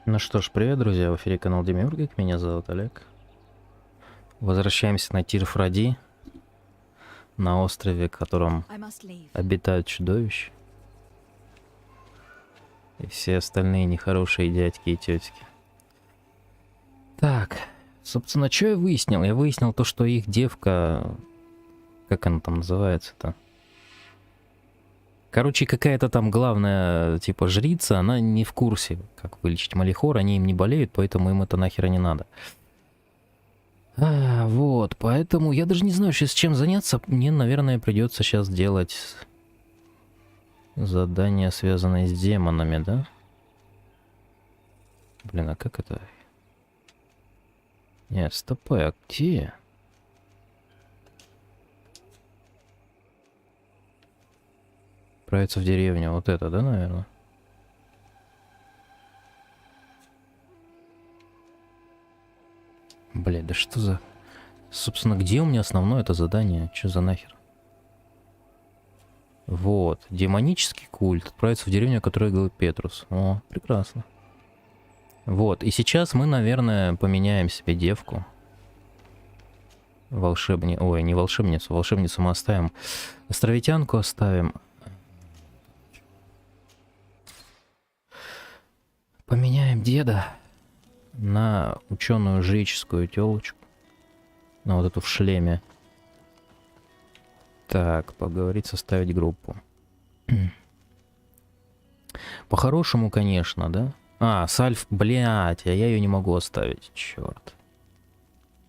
Ну что ж, привет, друзья, в эфире канал Демиургик, меня зовут Олег. Возвращаемся на Тирфради, на острове, в котором обитают чудовища и все остальные нехорошие дядьки и тетки. Так, собственно, что я выяснил? Я выяснил то, что их девка, как она там называется-то? Короче, какая-то там главная, типа, жрица, она не в курсе, как вылечить малихор, они им не болеют, поэтому им это нахера не надо. Вот, поэтому я даже не знаю сейчас, чем заняться. Мне, наверное, придется сейчас делать задания, связанные с демонами, да? Блин, а как это? Нет, стопэ, а где? Отправиться в деревню, вот это, да, наверное? Блин, да что за... Собственно, где у меня основное это задание? Что за нахер? Вот, демонический культ. Отправиться в деревню, о которой говорил Петрус. О, прекрасно. Вот, и сейчас мы, наверное, поменяем себе девку. Ой, не волшебницу. Волшебницу мы оставим. Островитянку оставим. Поменяем деда на ученую жреческую телочку. На вот эту в шлеме. Так, поговорить, составить группу. По-хорошему, конечно, да? А, Сальф, блядь, а я ее не могу оставить. Черт.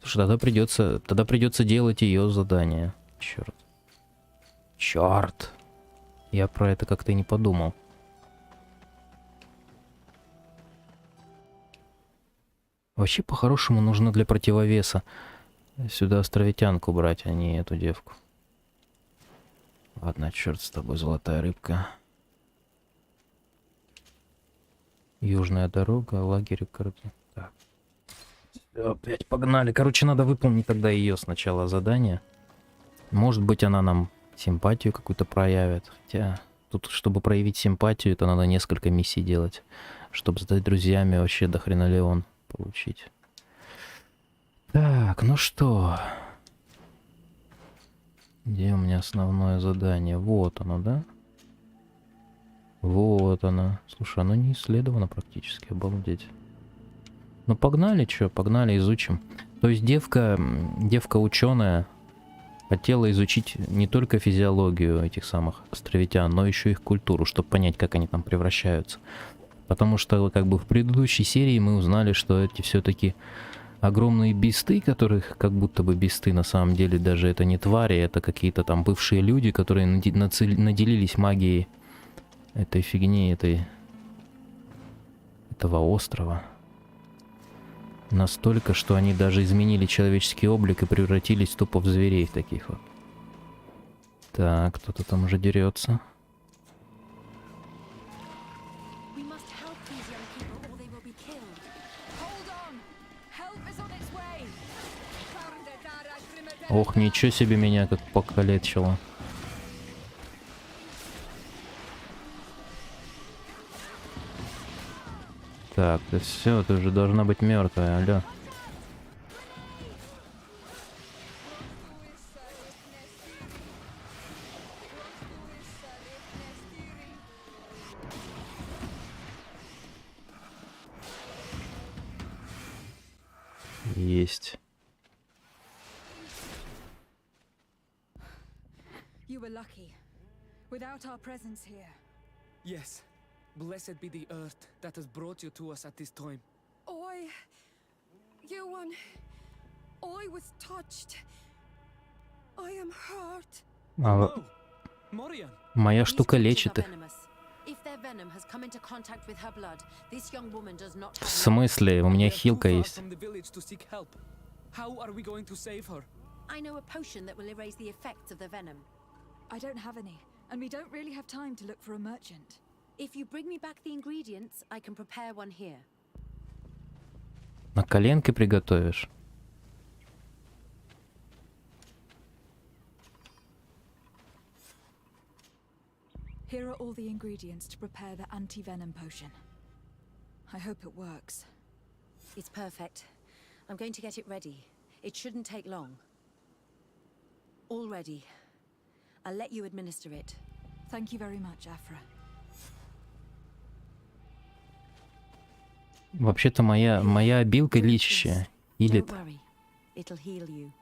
Слушай, тогда придется делать ее задание. Черт. Черт. Я про это как-то и не подумал. Вообще, по-хорошему, нужно для противовеса сюда островитянку брать, а не эту девку. Ладно, черт с тобой, золотая рыбка. Южная дорога, лагерь короче. Так. Всё, опять погнали. Короче, надо выполнить тогда ее сначала задание. Может быть, она нам симпатию какую-то проявит. Хотя, тут, чтобы проявить симпатию, это надо несколько миссий делать. Чтобы стать друзьями, вообще до хрена Леон получить. Так, ну что? Где у меня основное задание? Вот оно, да? Вот оно. Слушай, оно не исследовано практически, обалдеть. Ну погнали, чё, погнали, изучим. То есть девка ученая хотела изучить не только физиологию этих самых островитян, но еще их культуру, чтобы понять, как они там превращаются. Потому что как бы в предыдущей серии мы узнали, что эти все-таки огромные бесты, которых как будто бы бесты, на самом деле даже это не твари, это какие-то там бывшие люди, которые наделились магией этой фигни, этого острова. Настолько, что они даже изменили человеческий облик и превратились тупо в зверей таких вот. Так, кто-то там уже дерется. Ох, ничего себе меня как покалечило. Так, да все, ты уже должна быть мертвая, алло. Есть. You were lucky. Without our presence here. Yes. Blessed be the earth that has brought you to us at this time. I was touched. I am hurt. No. Morian. Моя штука лечит их. В смысле? У меня хилка есть. How are we going to save her? I know a potion that will erase the effects of the venom. I don't have any, and we don't really have time to look for a merchant. If you bring me back the ingredients, I can prepare one here. На коленке приготовишь? Here are all the ingredients to prepare the anti-venom potion. I hope it works. It's perfect. I'm going to get it ready. It shouldn't take long. All ready. I'll let you administer it. Thank you very much, Afra. Вообще-то моя обилка лечащая Don't хилит, worry. It'll heal you.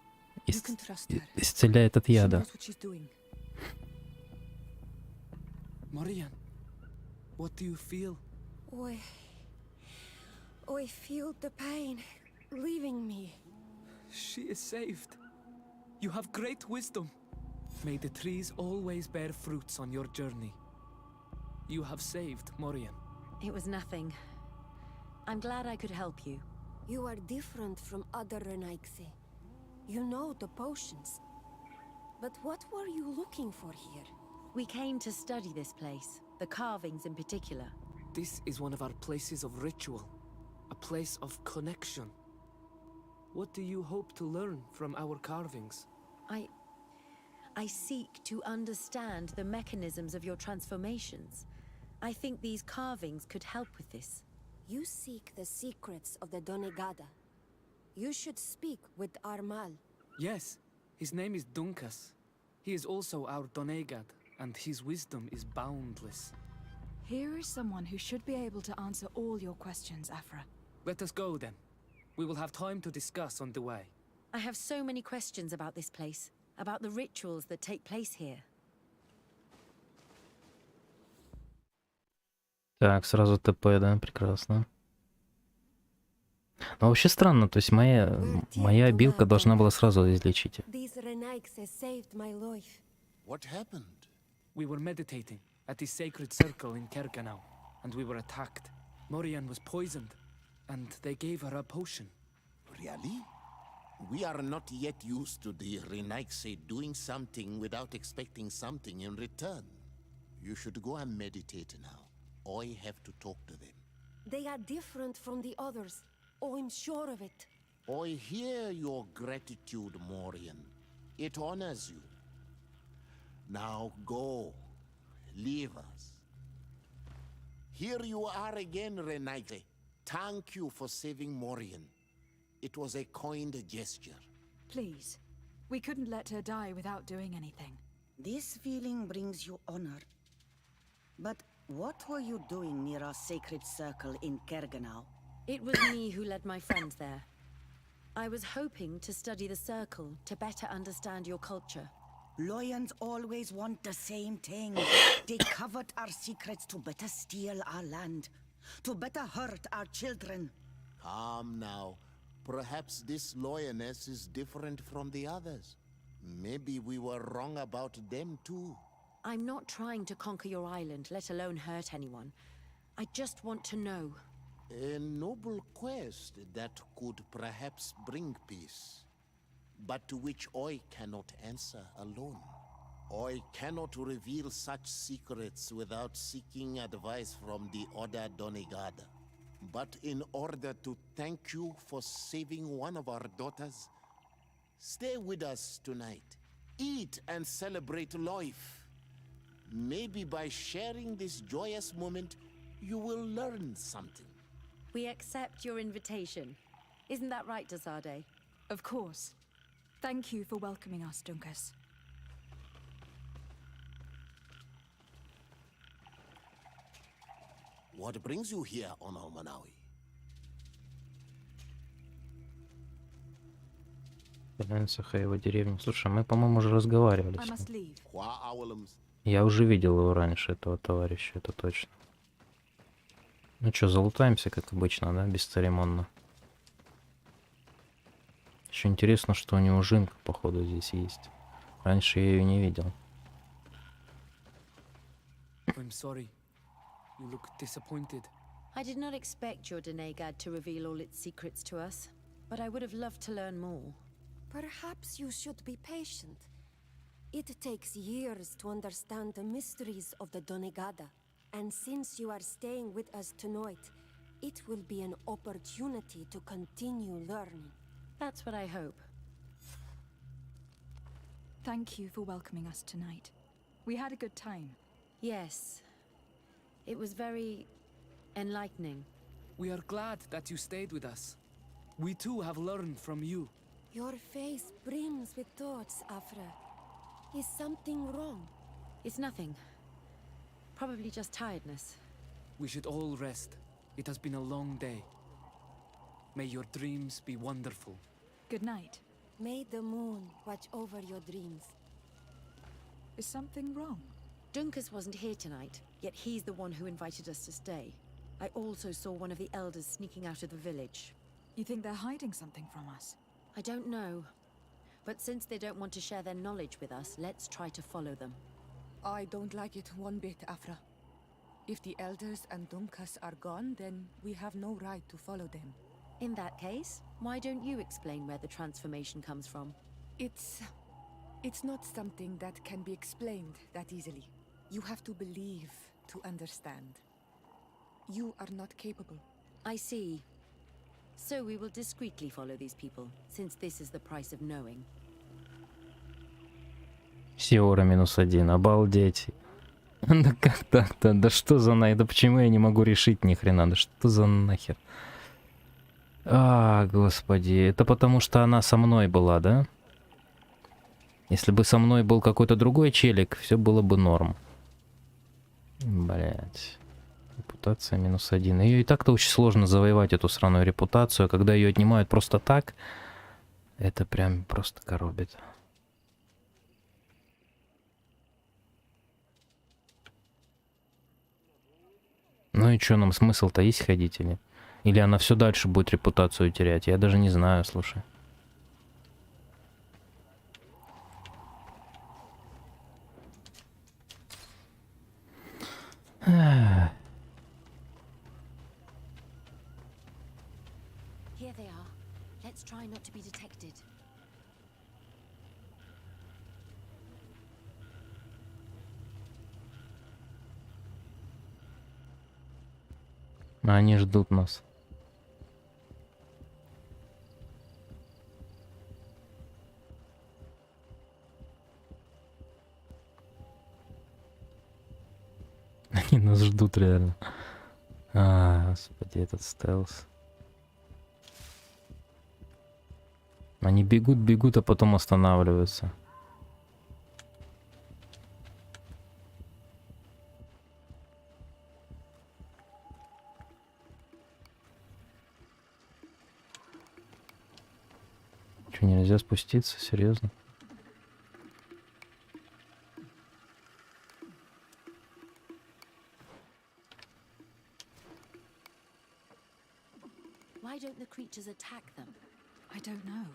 You can trust her. исцеляет от She яда. knows what she's doing. Marian, what do you feel? I feel the pain leaving me. She is saved. You have great wisdom. May the trees always bear fruits on your journey. You have saved Morian. It was nothing. I'm glad I could help you. You are different from other Renaigse. You know the potions. But what were you looking for here? We came to study this place, the carvings in particular. This is one of our places of ritual, a place of connection. What do you hope to learn from our carvings? I seek to understand the mechanisms of your transformations. I think these carvings could help with this. You seek the secrets of the Donegada. You should speak with Armal. Yes, his name is Dunkas. He is also our Donegad, and his wisdom is boundless. Here is someone who should be able to answer all your questions, Afra. Let us go then. We will have time to discuss on the way. I have so many questions about this place, about the rituals that take place here. Так, сразу ТП, да, прекрасно. Но вообще странно, то есть моя обилка должна была сразу излечить. These Renaigse saved my life. What happened? We were meditating at the sacred circle in Kerganau, and we were attacked. Morian was poisoned, and they gave her a potion. Really? We are not yet used to the Renaigse doing something without expecting something in return. You should go and meditate now. I have to talk to them. They are different from the others. Oh, I'm sure of it. I hear your gratitude, Morian. It honors you. Now go. Leave us. Here you are again, Renaigse. Thank you for saving Morian. It was a kind gesture. Please. We couldn't let her die without doing anything. This feeling brings you honor. But what were you doing near our sacred circle in Kerganau? It was me who led my friends there. I was hoping to study the circle to better understand your culture. Loyans always want the same thing. They covet our secrets to better steal our land, to better hurt our children. Calm now. Perhaps this lioness is different from the others. Maybe we were wrong about them too. I'm not trying to conquer your island, let alone hurt anyone. I just want to know. A noble quest that could perhaps bring peace, but to which I cannot answer alone. I cannot reveal such secrets without seeking advice from the other Donegada. But in order to thank you for saving one of our daughters, stay with us tonight. Eat and celebrate life. Maybe by sharing this joyous moment, you will learn something. We accept your invitation. Isn't that right, Dasade? Of course. Thank you for welcoming us, Dunkas. What brings you here on Almanawi? Финансах его деревни. Слушай, мы, по-моему, уже разговаривали I с must ним. leave. Я уже видел его раньше, этого товарища, это точно. Ну что, залутаемся, как обычно, да, бесцеремонно. Еще интересно, что у него жинка, походу, здесь есть. Раньше я ее не видел. I'm sorry. You look disappointed. I did not expect your Donegad to reveal all its secrets to us, but I would have loved to learn more. Perhaps you should be patient. It takes years to understand the mysteries of the Donegada. And since you are staying with us tonight, it will be an opportunity to continue learning. That's what I hope. Thank you for welcoming us tonight. We had a good time. Yes. It was very enlightening. We are glad that you stayed with us. We too have learned from you. Your face brims with thoughts, Afra. Is something wrong? It's nothing. Probably just tiredness. We should all rest. It has been a long day. May your dreams be wonderful. Good night. May the moon watch over your dreams. Is something wrong? Dunkus wasn't here tonight, yet he's the one who invited us to stay. I also saw one of the elders sneaking out of the village. You think they're hiding something from us? I don't know. But since they don't want to share their knowledge with us, let's try to follow them. I don't like it one bit, Afra. If the elders and Dunkas are gone, then we have no right to follow them. In that case, why don't you explain where the transformation comes from? It's not something that can be explained that easily. You have to believe to understand. You are not capable. I see. So we will discreetly follow these people, since this is the price of knowing. Сиора -1. Обалдеть. Да как так-то? Да что за нахер? Да почему я не могу решить ни хрена? Да что за нахер? А, господи. Это потому что она со мной была, да? Если бы со мной был какой-то другой челик, все было бы норм. Блять. Репутация -1. Ее и так-то очень сложно завоевать, эту сраную репутацию. Когда ее отнимают просто так, это прям просто коробит. Ну и что, нам смысл-то есть ходить или? Или она все дальше будет репутацию терять? Я даже не знаю, слушай. Here they are. Let's try not to be detected. Они ждут нас. Они нас ждут реально. А, господи, этот стелс. Они бегут, бегут, а потом останавливаются. Что, нельзя спуститься? Серьезно? Why don't the creatures attack them? I don't know.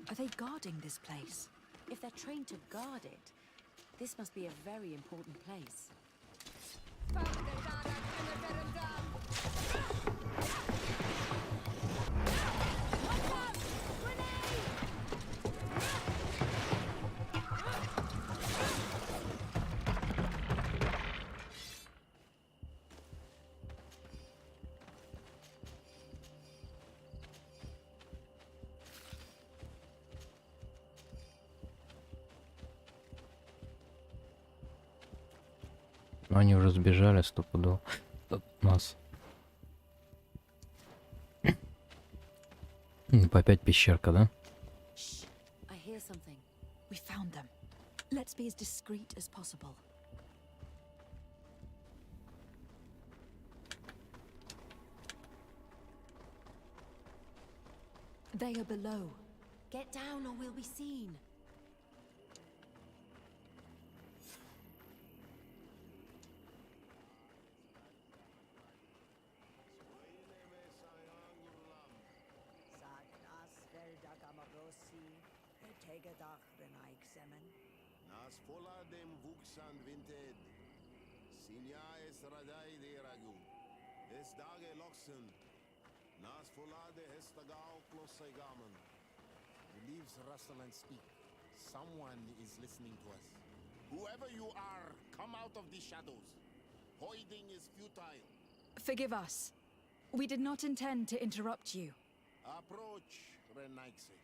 Are they guarding this place? If they're trained to guard it, this must be a very important place. Но они уже сбежали стопудово от нас. Опять пещерка, да? Shh, I hear something. We found them. Let's be as discreet as possible. They are below. Get down or we'll be seen. Nas fola dem vuxan vinted. Sinja es radai de ragu. Es dage loxen. Nas fola de hestagao klosaigamen. The leaves rustle and speak. Someone is listening to us. Whoever you are, come out of the shadows. Hiding is futile. Forgive us. We did not intend to interrupt you. Approach, Renaixi.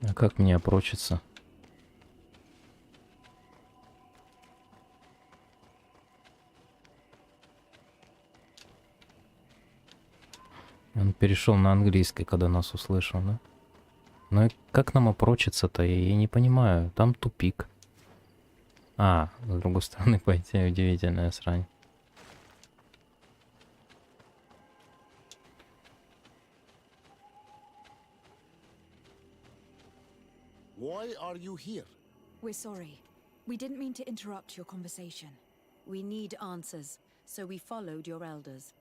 А как мне опрочиться? Он перешел на английский, когда нас услышал, да? Ну и как нам опрочиться-то? Я не понимаю. Там тупик. А, с другой стороны пойти, удивительная срань. Why are you here? We're sorry. We didn't mean to interrupt your conversation. We need answers, so we followed your elders.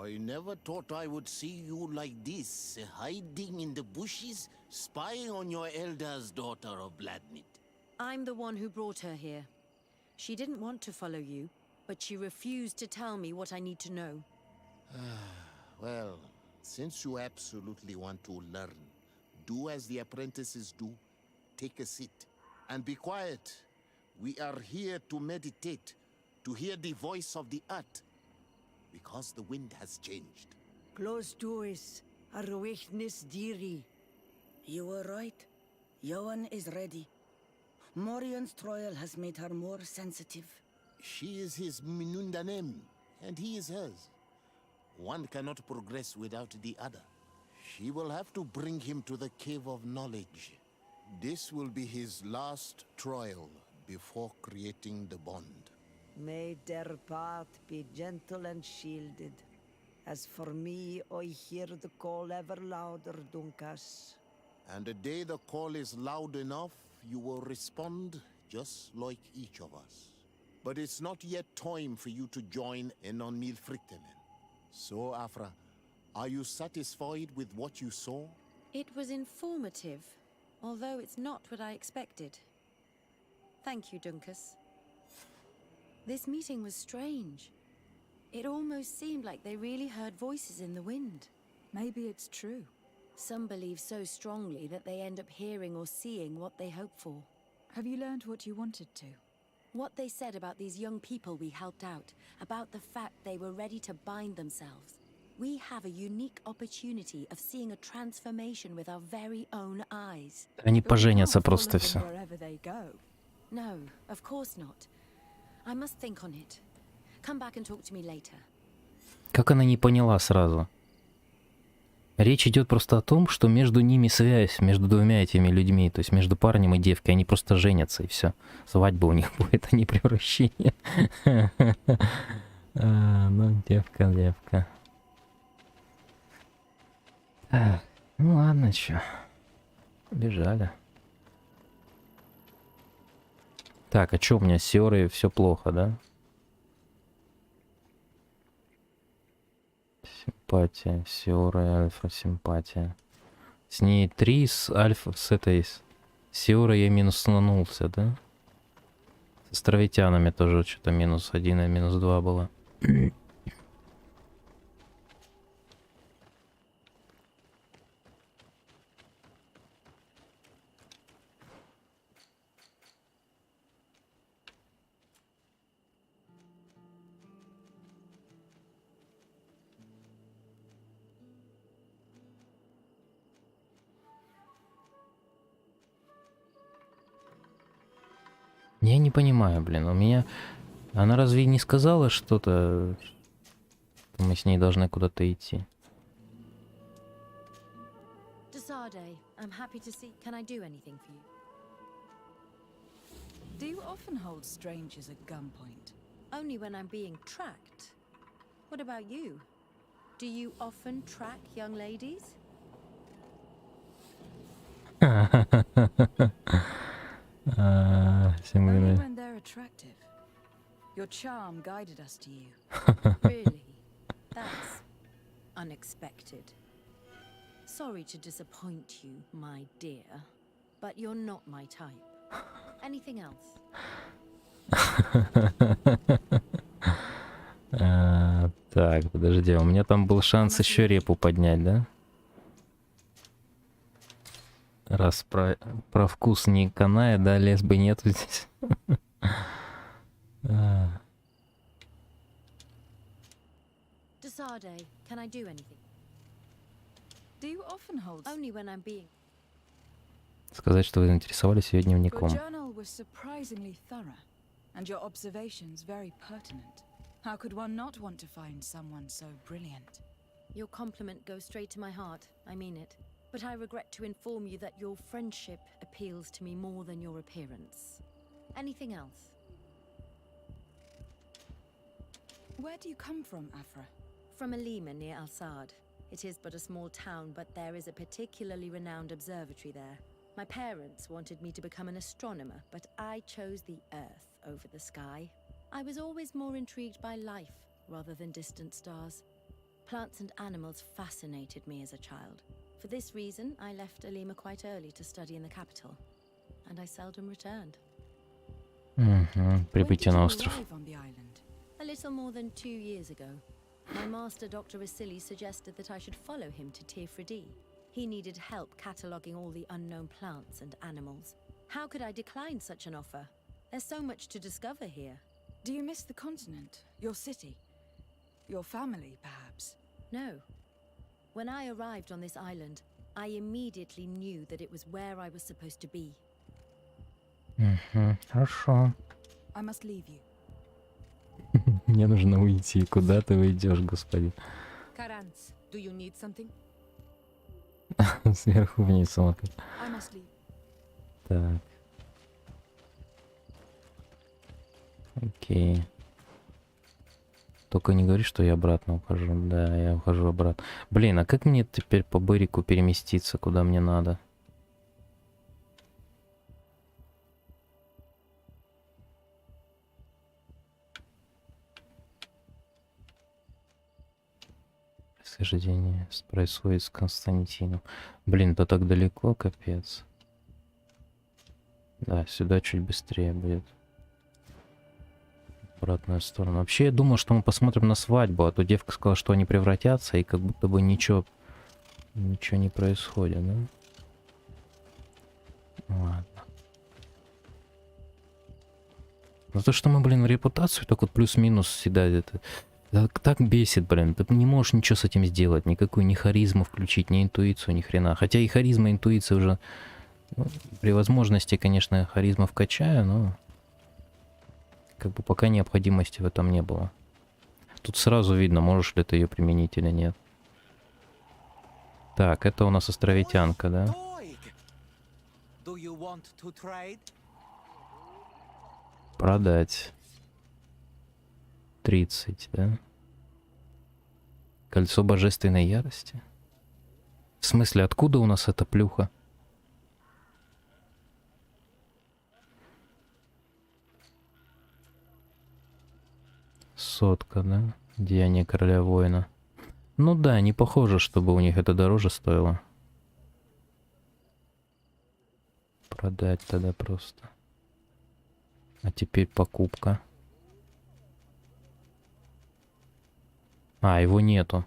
I never thought I would see you like this, hiding in the bushes, spying on your elders, daughter of Bladnid. I'm the one who brought her here. She didn't want to follow you, but she refused to tell me what I need to know. Well, since you absolutely want to learn, do as the apprentices do. Take a seat and be quiet. We are here to meditate, to hear the voice of the earth, because the wind has changed. Close to us, Arwechnis Diri. You were right. Johan is ready. Morian's trial has made her more sensitive. She is his Minundanem, and he is hers. One cannot progress without the other. She will have to bring him to the Cave of Knowledge. This will be his last trial before creating the bond. May their path be gentle and shielded. As for me, I hear the call ever louder, Dunkas. And the day the call is loud enough, you will respond just like each of us. But it's not yet time for you to join in on Milfrictemen. So, Afra, are you satisfied with what you saw? It was informative, although it's not what I expected. Thank you, Dunkus. This meeting was strange. It almost seemed like they really heard voices in the wind. Maybe it's true. Some believe so strongly that they end up hearing or seeing what they hope for. Have you learned what you wanted to? What they said about these young people we helped out, about the fact they were ready to bind themselves. We have a unique opportunity of seeing a transformation with our very own eyes. Они But we поженятся can't просто follow them все. wherever they go. No, of course not. I must think on it. Come back and talk to me later. Как она не поняла сразу? Речь идет просто о том, что между ними связь, между двумя этими людьми, то есть между парнем и девкой, они просто женятся и все. Свадьба у них будет, а не превращение. Ну, девка. Ну ладно, чё. Бежали. Так, а чё у меня с Сиорой все плохо, да? Симпатия, Сиора, Альфа, симпатия. С ней 3, с Альфа, с этой... Сиора я минусанулся, да? С островитянами тоже что-то -1 и -2 было. Я не понимаю, блин, у меня... Она разве не сказала что-то, что мы с ней должны куда-то идти? Desade, I'm happy to see. Can I do anything for you? Do you often hold strangers at gunpoint? Only when I'm being tracked. What about you? Do you often track young ladies? Only when they're attractive. Your charm guided us to you. Really? That's unexpected. Sorry to disappoint you, my dear, but you're not my type. Anything else? Так, подожди, у меня там был шанс еще репу поднять, да? Раз про вкус не канает, да, лесбы нету здесь. Desade, can I do anything? Do you often hold... Only when I'm being... Сказать, что вы заинтересовались ее Your дневником. journal was surprisingly thorough, and your observations very pertinent. How could one not want to find someone so brilliant? Your compliment goes straight to my heart. I mean it. But I regret to inform you that your friendship appeals to me more than your appearance. Anything else? Where do you come from, Afra? From Alima near Al-Sad. It is but a small town, but there is a particularly renowned observatory there. My parents wanted me to become an astronomer, but I chose the Earth over the sky. I was always more intrigued by life rather than distant stars. Plants and animals fascinated me as a child. For this reason, I left Alima quite early to study in the capital, and I seldom returned. Прибытие на When did you остров. arrive on the island? A little more than 2 years ago, my master, Dr. Vasily, suggested that I should follow him to Tirfridi. He needed help cataloguing all the unknown plants and animals. How could I decline such an offer? There's so much to discover here. Do you miss the continent? Your city? Your family, perhaps? No. When I arrived on this island, I immediately knew that it was where I was supposed to be. Хорошо. I must leave you. Мне нужно уйти. Куда ты уйдешь, господин? Karans, do you need something? Сверху вниз смотри. I must leave. Так. Окей. Только не говори, что я обратно ухожу. Да, я ухожу обратно. Блин, а как мне теперь по Берику переместиться, куда мне надо? Происхождение происходит с Константином. Блин, это так далеко, капец. Да, сюда чуть быстрее будет. В обратную сторону. Вообще, я думал, что мы посмотрим на свадьбу, а то девка сказала, что они превратятся, и как будто бы ничего не происходит, да? Ладно. За то, что мы, блин, репутацию так вот плюс-минус всегда это... Так бесит, блин. Ты не можешь ничего с этим сделать. Никакую ни харизму включить, ни интуицию, ни хрена. Хотя и харизма, и интуиция уже... Ну, при возможности, конечно, харизма вкачаю, но... Как бы пока необходимости в этом не было. Тут сразу видно, можешь ли ты ее применить или нет. Так, это у нас островитянка, да? Do you want to trade? Продать. 30, да? Кольцо божественной ярости? В смысле, откуда у нас эта плюха? Сотка, да? Деяние короля воина. Ну да, не похоже, чтобы у них это дороже стоило. Продать тогда просто. А теперь покупка. А, его нету.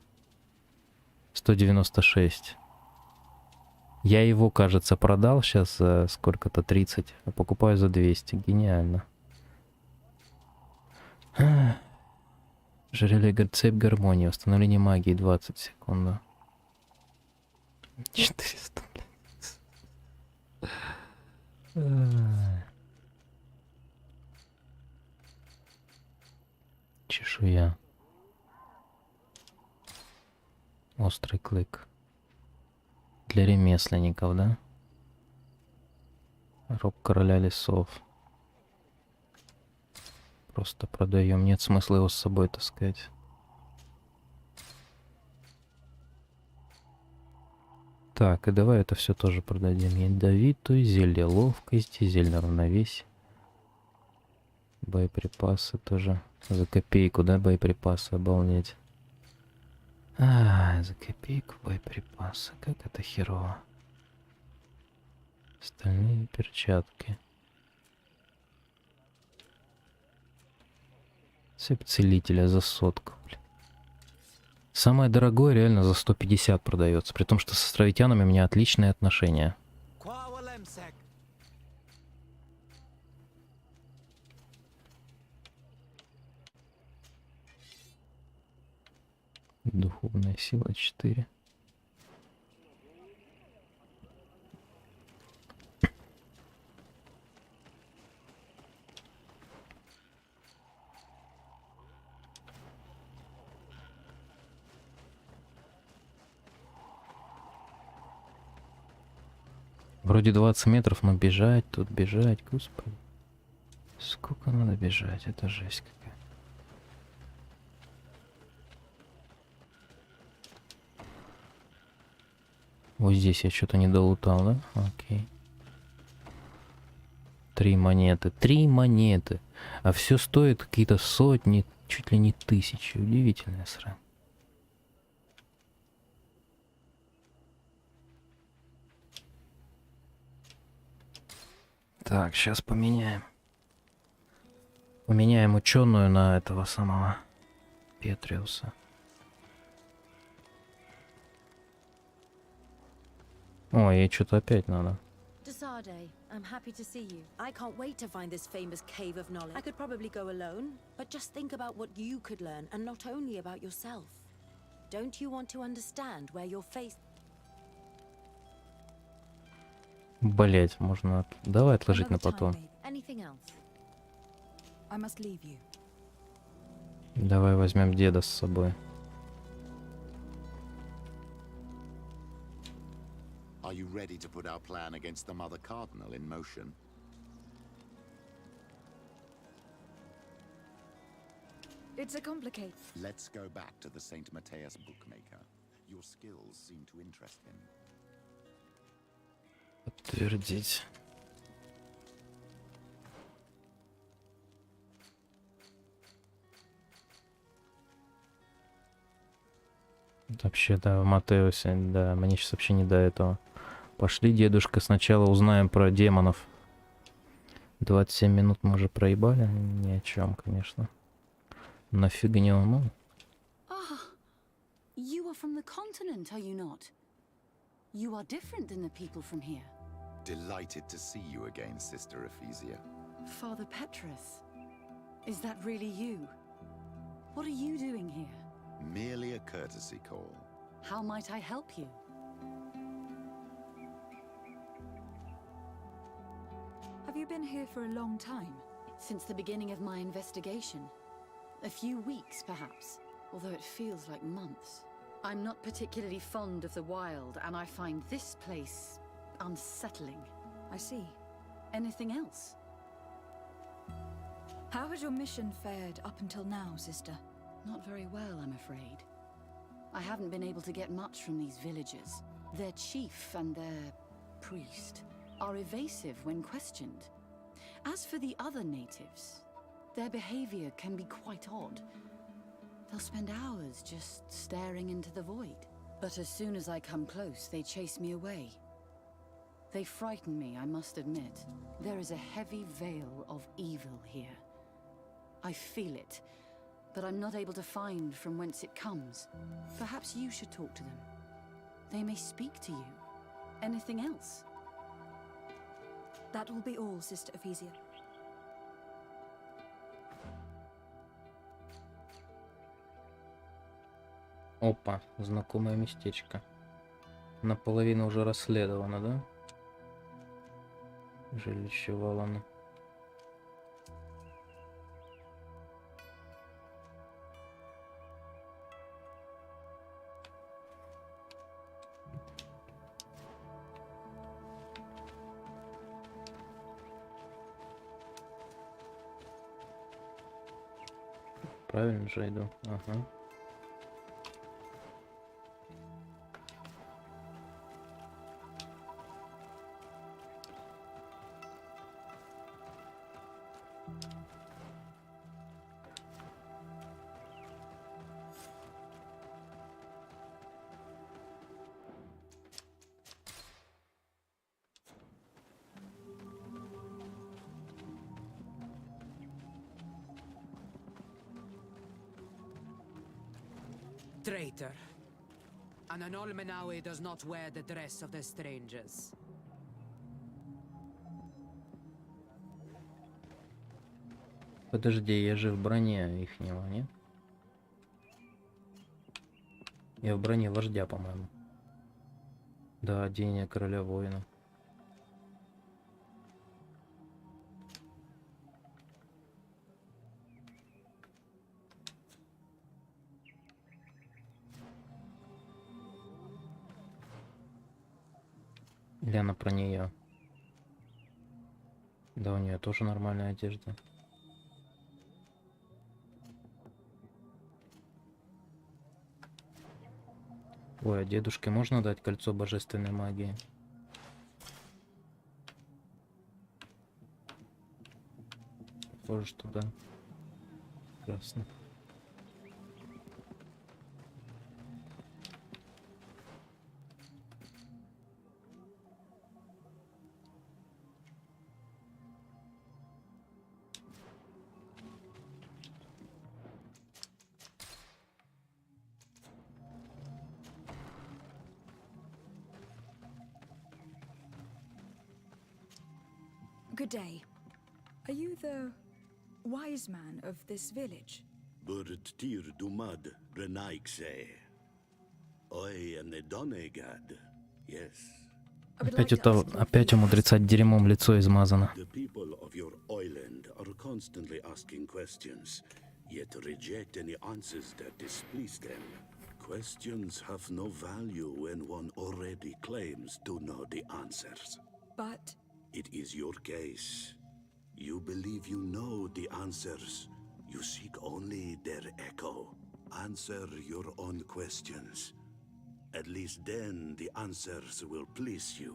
196. Я его, кажется, продал сейчас за сколько-то 30. А покупаю за 200. Гениально. Жерелье цепь гармонии. Восстановление магии 20 секунд. 400, блин. Чешуя. Острый клык. Для ремесленников, да? Рог короля лесов. Просто продаем. Нет смысла его с собой таскать. Так, и давай это все тоже продадим. Ядовитую, зелье ловкости, зелье равновесия. Боеприпасы тоже. За копейку, да, боеприпасы, обалдеть. За копейку боеприпасы. Как это херово. Стальные перчатки. Цепь целителя за 100, блин. Самое дорогое реально за 150 продается. При том, что с островитянами у меня отличные отношения. Духовная сила 4. Вроде 20 метров, но бежать, тут бежать, господи. Сколько надо бежать, это жесть какая. Вот здесь я что-то не долутал, да? Окей. 3 монеты. 3 монеты. А все стоит какие-то сотни, чуть ли не тысячи. Удивительная срань. Так, сейчас поменяем. Поменяем ученую на этого самого Петриуса. Ой, ей что-то опять надо. Desade, I'm happy to see you. I can't wait to find this famous cave of knowledge. I could probably go alone, but just think about what you could learn, and not only about yourself. Don't you want to understand where your face... Блять, можно... Давай отложить на Another time, потом. maybe. Anything else? I must leave you. Давай возьмем деда с собой. Are you ready to put our plan against the Mother Cardinal in motion? It's a complicated. Let's go back to the St. Matthias bookmaker. Your skills seem to interest him. Подтвердить. Вообще, да, в Матеусе, да, мне сейчас вообще не до этого. Пошли, дедушка, сначала узнаем про демонов. 27 минут мы уже проебали, ни о чем, конечно. На фигню, ну. Ah, you are from the continent, are you not? You are different than the people from here. Delighted to see you again, Sister Ephesia. Father Petrus, is that really you? What are you doing here? Merely a courtesy call. How might I help you? Have you been here for a long time? Since the beginning of my investigation. A few weeks, perhaps, although it feels like months. I'm not particularly fond of the wild, and I find this place unsettling. I see. Anything else? How has your mission fared up until now, sister? Not very well, I'm afraid. I haven't been able to get much from these villagers. Their chief and their priest are evasive when questioned. As for the other natives, their behavior can be quite odd. They'll spend hours just staring into the void. But as soon as I come close, they chase me away. They frighten me, I must admit. There is a heavy veil of evil here. I feel it, but I'm not able to find from whence it comes. Perhaps you should talk to them. They may speak to you. Anything else? That will be all, Sister Ephesia. Опа, знакомое местечко. Наполовину уже расследовано, да? Жилище Валана. Правильно же иду? Ага. Traitor. An Anolmenawe does not wear the dress of the strangers. Подожди, я же в броне ихнего, нет? Я в броне вождя, по-моему. Да, одеяние короля воина. Или она про нее? Да, у нее тоже нормальная одежда. Ой, а дедушке можно дать кольцо божественной магии? Похоже, что да. Прекрасно. Good day. Are you the wise man of this village? Tir dumad renaikse. I am the Donegad. Yes. I would like Опять, to ask you a опять у favor. мудреца дерьмом лицо измазано. The people of your island are constantly asking questions, yet reject any answers that displease them. Questions have no value when one already claims to know the answers. But It is your case. You believe you know the answers. You seek only their echo. Answer your own questions. At least then the answers will please you,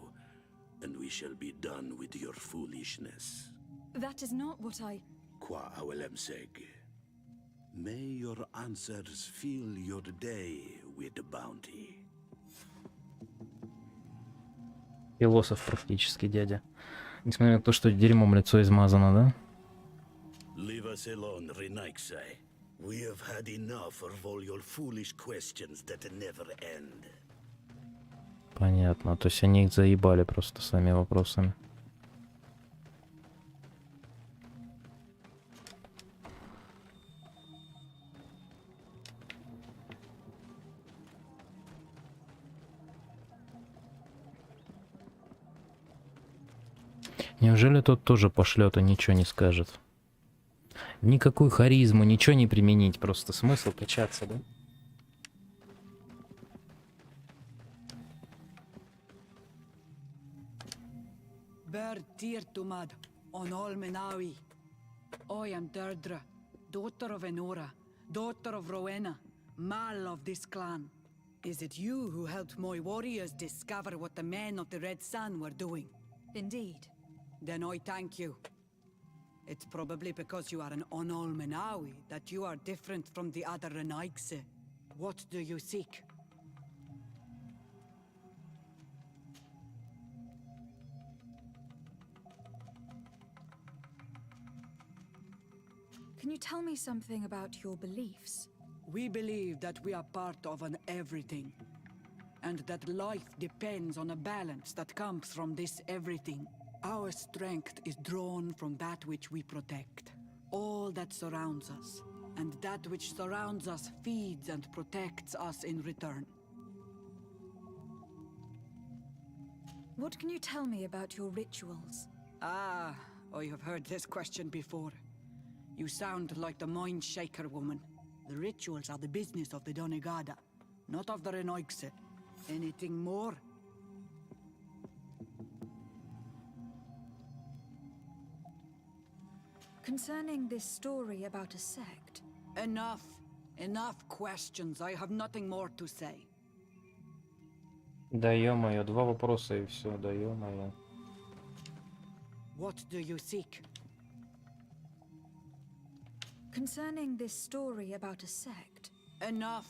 and we shall be done with your foolishness. that is not what I... Qua awelemseg. May your answers fill your day with bounty. Философ практически, дядя. Несмотря на то, что дерьмом лицо измазано, да? Leave us alone, Renaixai. We have had enough of all your foolish questions that never end. Понятно. То есть они их заебали просто своими вопросами. Неужели тот тоже пошлет и ничего не скажет? Никакую харизму, ничего не применить, просто смысл качаться, да? Ber Tir dumad on Olmenawi. I am Deirdre, daughter of Enora, daughter of Rowena, Mal of this clan. Is it you who helped my warriors discover what the men of the Red Sun were doing? Indeed. Then I thank you. It's probably because you are an Onolmenawi that you are different from the other Renaigse. What do you seek? Can you tell me something about your beliefs? We believe that we are part of an everything, and that life depends on a balance that comes from this everything. Our strength is drawn from that which we protect, all that surrounds us, and that which surrounds us feeds and protects us in return. What can you tell me about your rituals? Ah, I have heard this question before. You sound like the Mind Shaker woman. The rituals are the business of the Donegada, not of the Renoigse. Anything more? Concerning this story about a sect, Enough. Enough questions. I have nothing more to say. Да ё-моё, два вопроса и все, да ё-моё. What do you seek? concerning this story about a sect, Enough.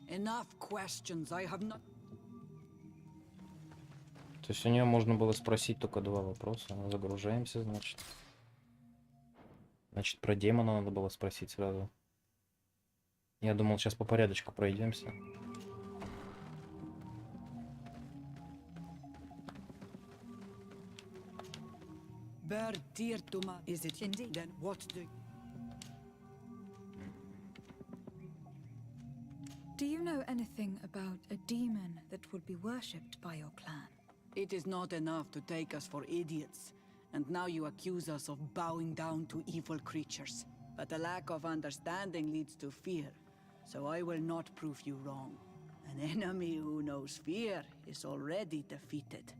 Enough questions. I have not... То есть у нее можно было спросить только два вопроса. Загружаемся, значит. Значит, про демона надо было спросить сразу. Я думал, сейчас по порядочку пройдемся. Is it indeed? Then what do... do you know anything about a demon that would be worshipped by your clan? It is not enough to take us for idiots, and now you accuse us of bowing down to evil creatures. But a lack of understanding leads to fear, so I will not prove you wrong. An enemy who knows fear is already defeated.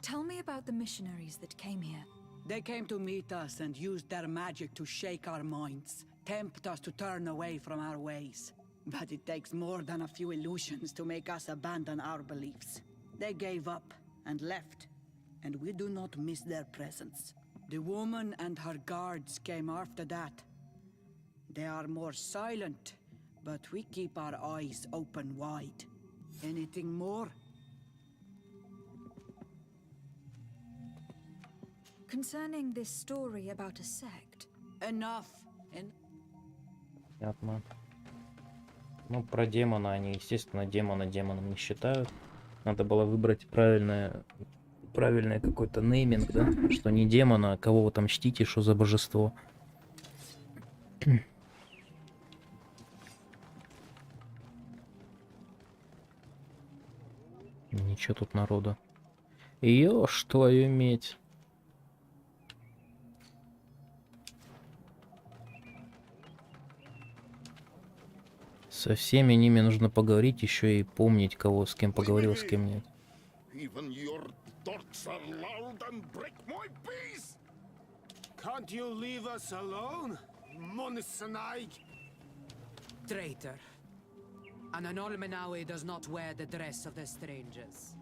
Tell me about the missionaries that came here. They came to meet us and used their magic to shake our minds, tempt us to turn away from our ways. But it takes more than a few illusions to make us abandon our beliefs. They gave up and left, and we do not miss their presence. The woman and her guards came after that. They are more silent, but we keep our eyes open wide. Anything more? Concerning this story about a sect. Enough. Понятно. Ну, про демона они, естественно, демона демоном не считают. Надо было выбрать правильный какой-то нейминг, да? Что не демона, а кого вы там чтите, что за божество. Ничего тут народу. Ёж твою медь. Со всеми ними нужно поговорить, еще и помнить, кого с кем поговорил, с кем нет. Can't you leave us alone, Monisanaig? Traitor. An Anolmenawi does not wear the dress of the strangers.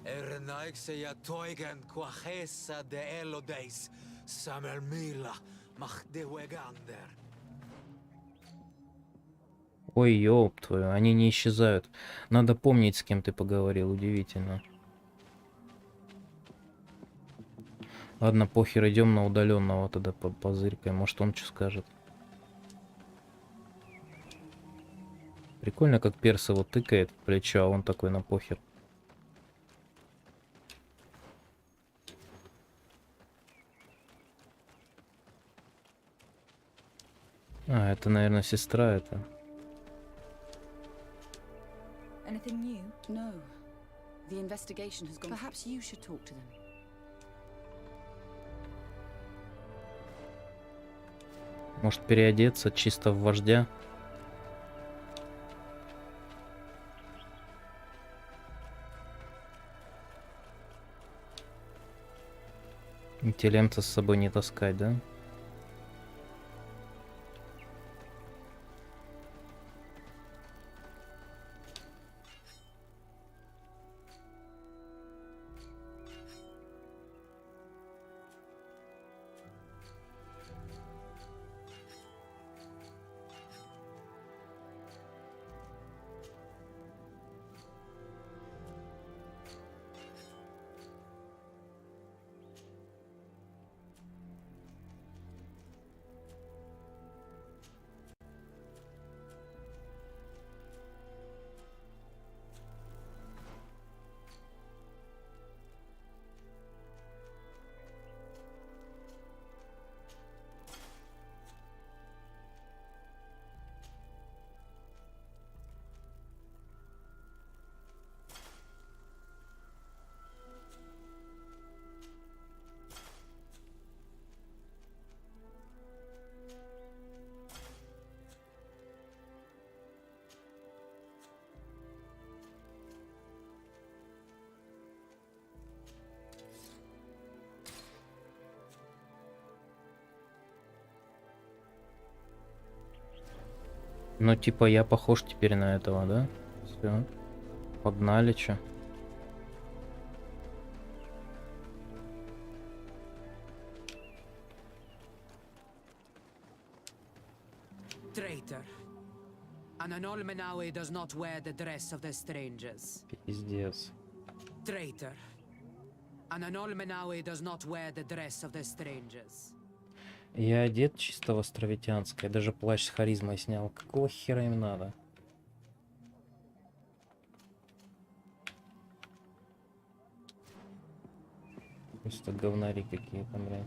Ernaixeya toigen quachesa de elodeis, samermila, machdewegander. Ой, ёб твою, они не исчезают. Надо помнить, с кем ты поговорил, удивительно. Ладно, похер, идем на удаленного тогда позыркаем, может он что скажет. Прикольно, как перс его тыкает в плечо, а он такой на похер. А, это, наверное, сестра это. Anything new? No. The investigation has gone. Perhaps you should talk to them. Может переодеться чисто в вождя? И телемца с собой не таскать, да? Ну, типа, я похож теперь на этого, да? Все. Погнали, чё. Traitor. An Anolmenawi does not wear the dress of the strangers. Пиздец. Traitor. An Anolmenawi does not wear the dress of the strangers. Я одет чисто в островитянское, даже плащ с харизмой снял. Какого хера им надо? Просто говнари какие-то, блядь.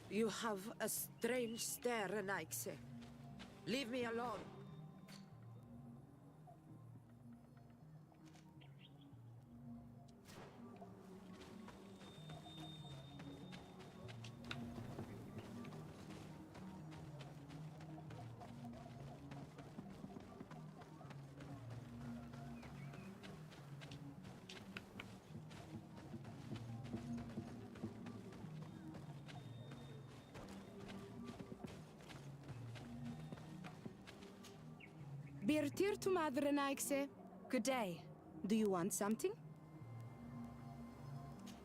You have a strange stare, Renaigse. Leave me alone. Birtir to Madrenaikse. Good day. Do you want something?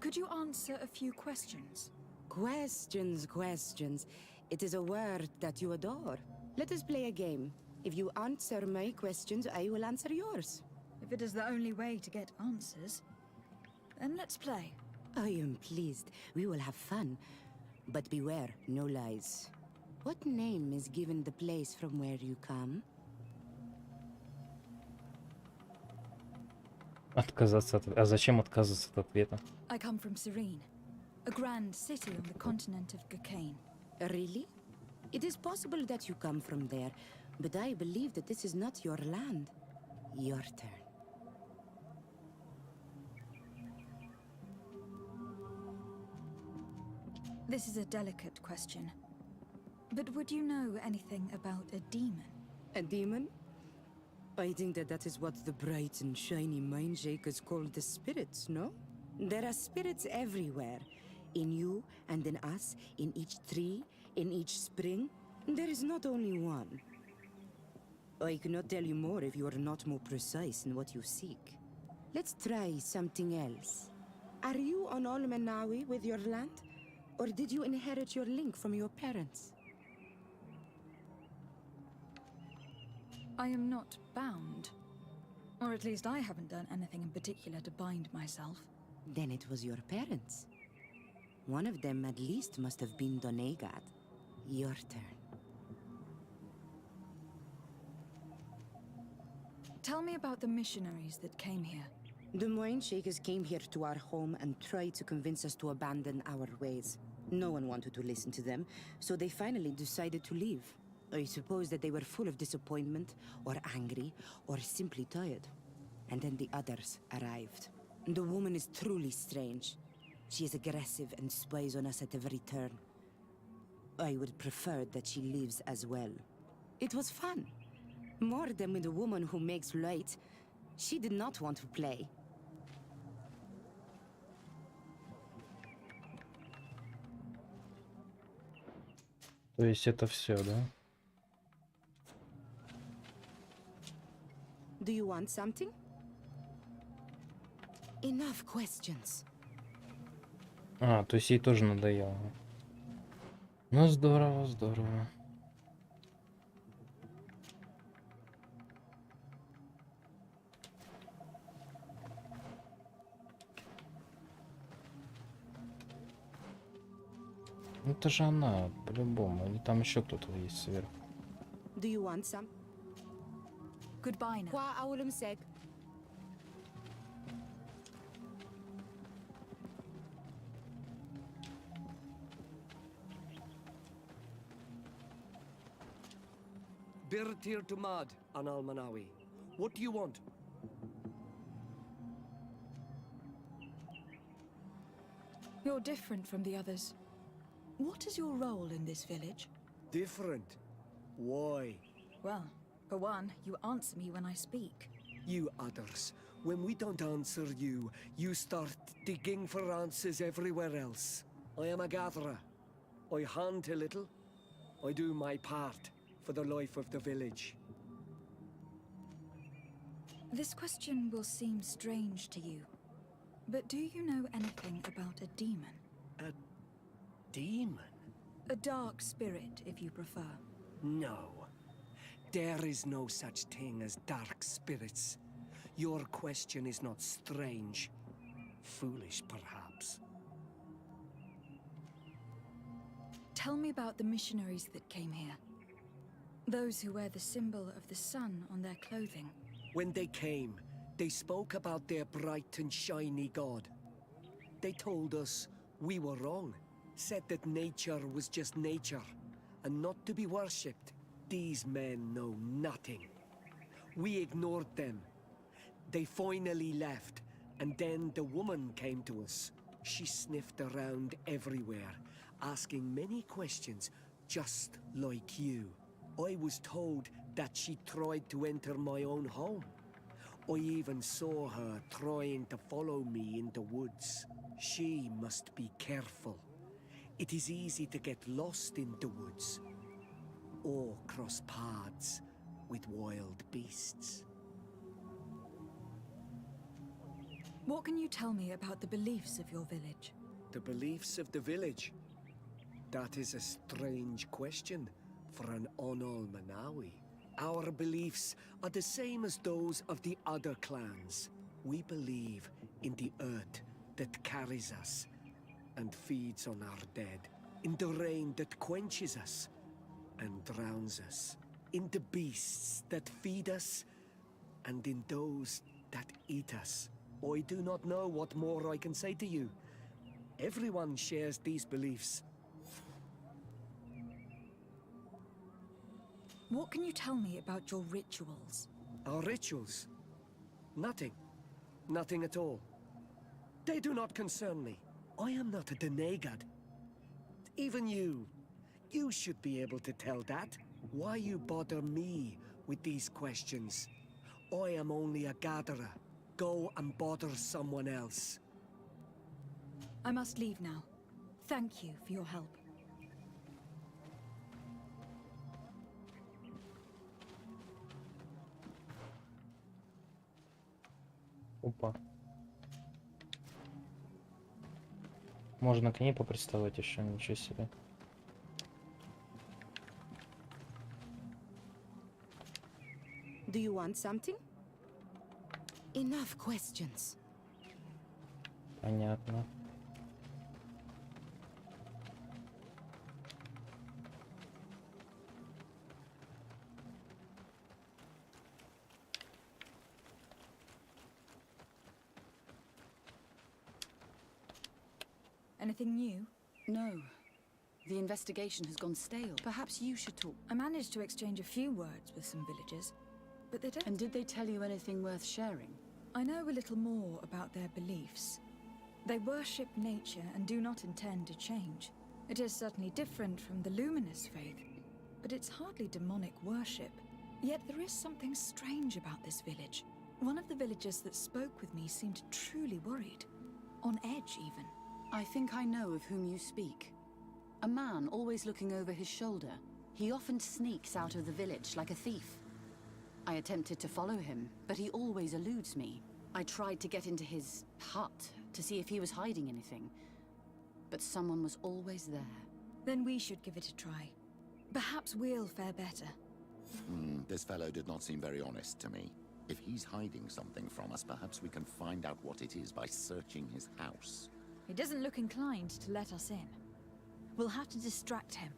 Could you answer a few questions? Questions. It is a word that you adore. Let us play a game. If you answer my questions, I will answer yours. If it is the only way to get answers, then let's play. I am pleased. We will have fun. But beware, no lies. What name is given the place from where you come? Отказаться от... А зачем отказываться от ответа? I come from Serene, a grand city on the continent of Gakane. Really? It is possible that you come from there, but I believe that this is not your land. Your turn. This is a delicate question. But would you know anything about a demon? A demon? I think that is what the bright and shiny mind shakers call the spirits, no? There are spirits everywhere. In you and in us, in each tree, in each spring. There is not only one. I cannot tell you more if you are not more precise in what you seek. Let's try something else. Are you on Olmenawi with your land? Or did you inherit your link from your parents? I am not bound. Or at least I haven't done anything in particular to bind myself. Then it was your parents. One of them at least must have been Donegad. Your turn. Tell me about the missionaries that came here. The Mindshakers came here to our home and tried to convince us to abandon our ways. No one wanted to listen to them, so they finally decided to leave. I suppose that they were full of disappointment, or angry, or simply tired. And then the others arrived. The woman is truly strange. She is aggressive and spies on us at every turn. I would prefer that she leaves as well. It was fun. More than with the woman who makes light. She did not want to play. То есть это все, да? Do you want something? Enough questions. А, то есть ей тоже надоело. Ну, здорово, здорово. Ну, это же она, по-любому. Или там еще кто-то есть сверху. Do you want some? Goodbye now. Qua aulum seg. Birtir to Mad, an Almanawi. What do you want? You're different from the others. What is your role in this village? Different? Why? Well, for one, you answer me when I speak. You others, when we don't answer you, you start digging for answers everywhere else. I am a gatherer. I hunt a little. I do my part for the life of the village. This question will seem strange to you, but do you know anything about a demon? A demon? A dark spirit, if you prefer. No. There is no such thing as dark spirits. Your question is not strange. Foolish, perhaps. Tell me about the missionaries that came here. Those who wear the symbol of the sun on their clothing. When they came, they spoke about their bright and shiny god. They told us we were wrong, said that nature was just nature, and not to be worshipped. These men know nothing. We ignored them. They finally left, and then the woman came to us. She sniffed around everywhere, asking many questions, just like you. I was told that she tried to enter my own home. I even saw her trying to follow me in the woods. She must be careful. It is easy to get lost in the woods, or cross paths with wild beasts. What can you tell me about the beliefs of your village? The beliefs of the village? That is a strange question for an Onol Manawi. Our beliefs are the same as those of the other clans. We believe in the earth that carries us and feeds on our dead, in the rain that quenches us and drowns us, in the beasts that feed us, and in those that eat us. I do not know what more I can say to you. Everyone shares these beliefs. What can you tell me about your rituals? Our rituals? Nothing. Nothing at all. They do not concern me. I am not a Denegad. Even you should be able to tell that. Why you bother me with these questions? I am only a gatherer. Go and bother someone else. I must leave now. Thank you for your help. Опа. Можно к ней поприставать еще, ничего себе. Do you want something? Enough questions. Понятно. Anything new? No. The investigation has gone stale. Perhaps you should talk. I managed to exchange a few words with some villagers, but they don't... And did they tell you anything worth sharing? I know a little more about their beliefs. They worship nature and do not intend to change. It is certainly different from the luminous faith, but it's hardly demonic worship. Yet there is something strange about this village. One of the villagers that spoke with me seemed truly worried. On edge, even. I think I know of whom you speak. A man always looking over his shoulder. He often sneaks out of the village like a thief. I attempted to follow him, but he always eludes me. I tried to get into his hut to see if he was hiding anything, but someone was always there. Then we should give it a try. Perhaps we'll fare better. This fellow did not seem very honest to me. If he's hiding something from us, perhaps we can find out what it is by searching his house. He doesn't look inclined to let us in. We'll have to distract him.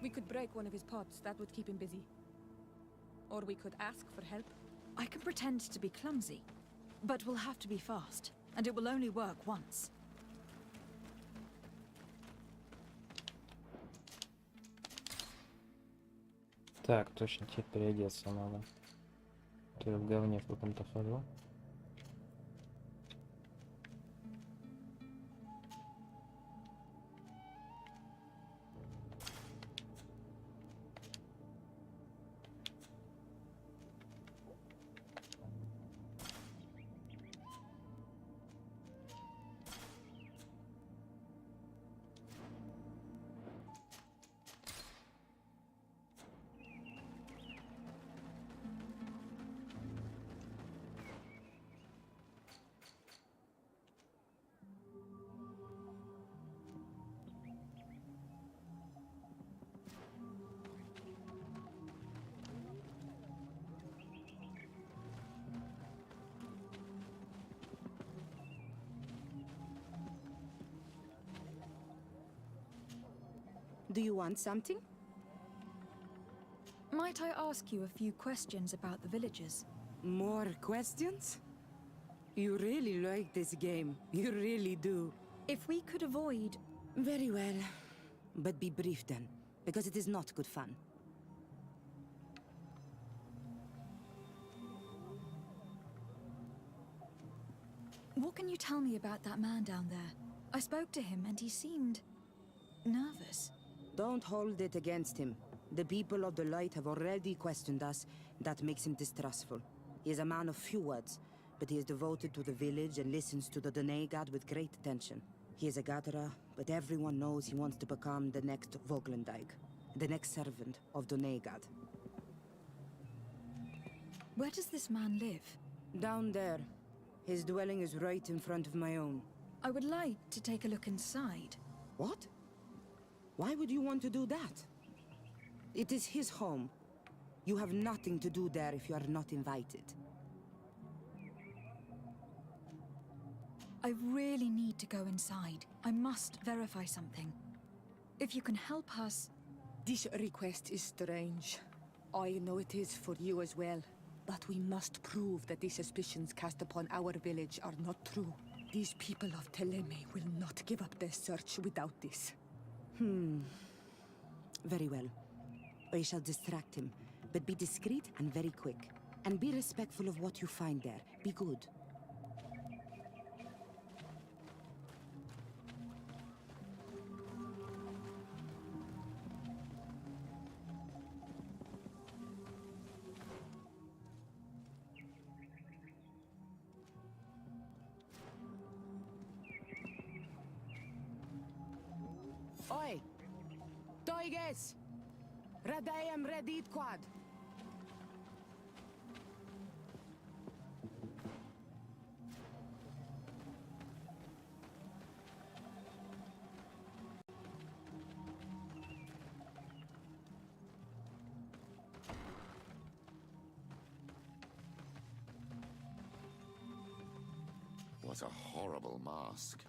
We could break one of his pots. That would keep him busy. Or we could ask for help. I can pretend to be clumsy, but we'll have to be fast, and it will only work once. Так, точно, тебе переодеться надо. Ты в говне в каком-то хожу. Do you want something? Might I ask you a few questions about the villagers? More questions? You really like this game. You really do. If we could avoid... Very well. But be brief then, because it is not good fun. What can you tell me about that man down there? I spoke to him and he seemed... nervous. Don't hold it against him. The people of the light have already questioned us. That makes him distrustful. He is a man of few words, but he is devoted to the village and listens to the Donegad with great attention. He is a gatherer, but everyone knows he wants to become the next Voglandijk, the next servant of Donegad. Where does this man live? Down there. His dwelling is right in front of my own. I would like to take a look inside. What? Why would you want to do that? It is his home. You have nothing to do there if you are not invited. I really need to go inside. I must verify something. If you can help us... This request is strange. I know it is for you as well. But we must prove that the suspicions cast upon our village are not true. These people of Teleme will not give up their search without this. Very well. I shall distract him, but be discreet and very quick. And be respectful of what you find there. Be good. Oi! Toiges! Radayam redit quad! What a horrible mask.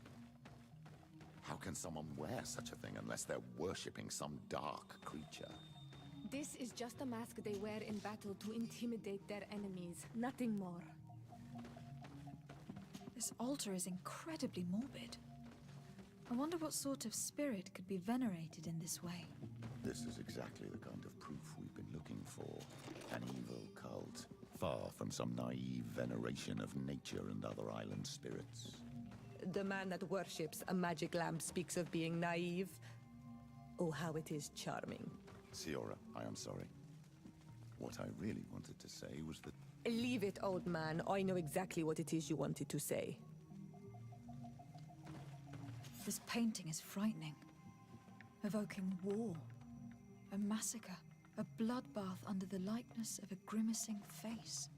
How can someone wear such a thing unless they're worshipping some dark creature? This is just a mask they wear in battle to intimidate their enemies, nothing more. This altar is incredibly morbid. I wonder what sort of spirit could be venerated in this way. This is exactly the kind of proof we've been looking for. An evil cult, far from some naive veneration of nature and other island spirits. The man that worships a magic lamp speaks of being naive. Oh, how it is charming. Siora, I am sorry. What I really wanted to say was that... Leave it, old man. I know exactly what it is you wanted to say. This painting is frightening. Evoking war. A massacre. A bloodbath under the likeness of a grimacing face.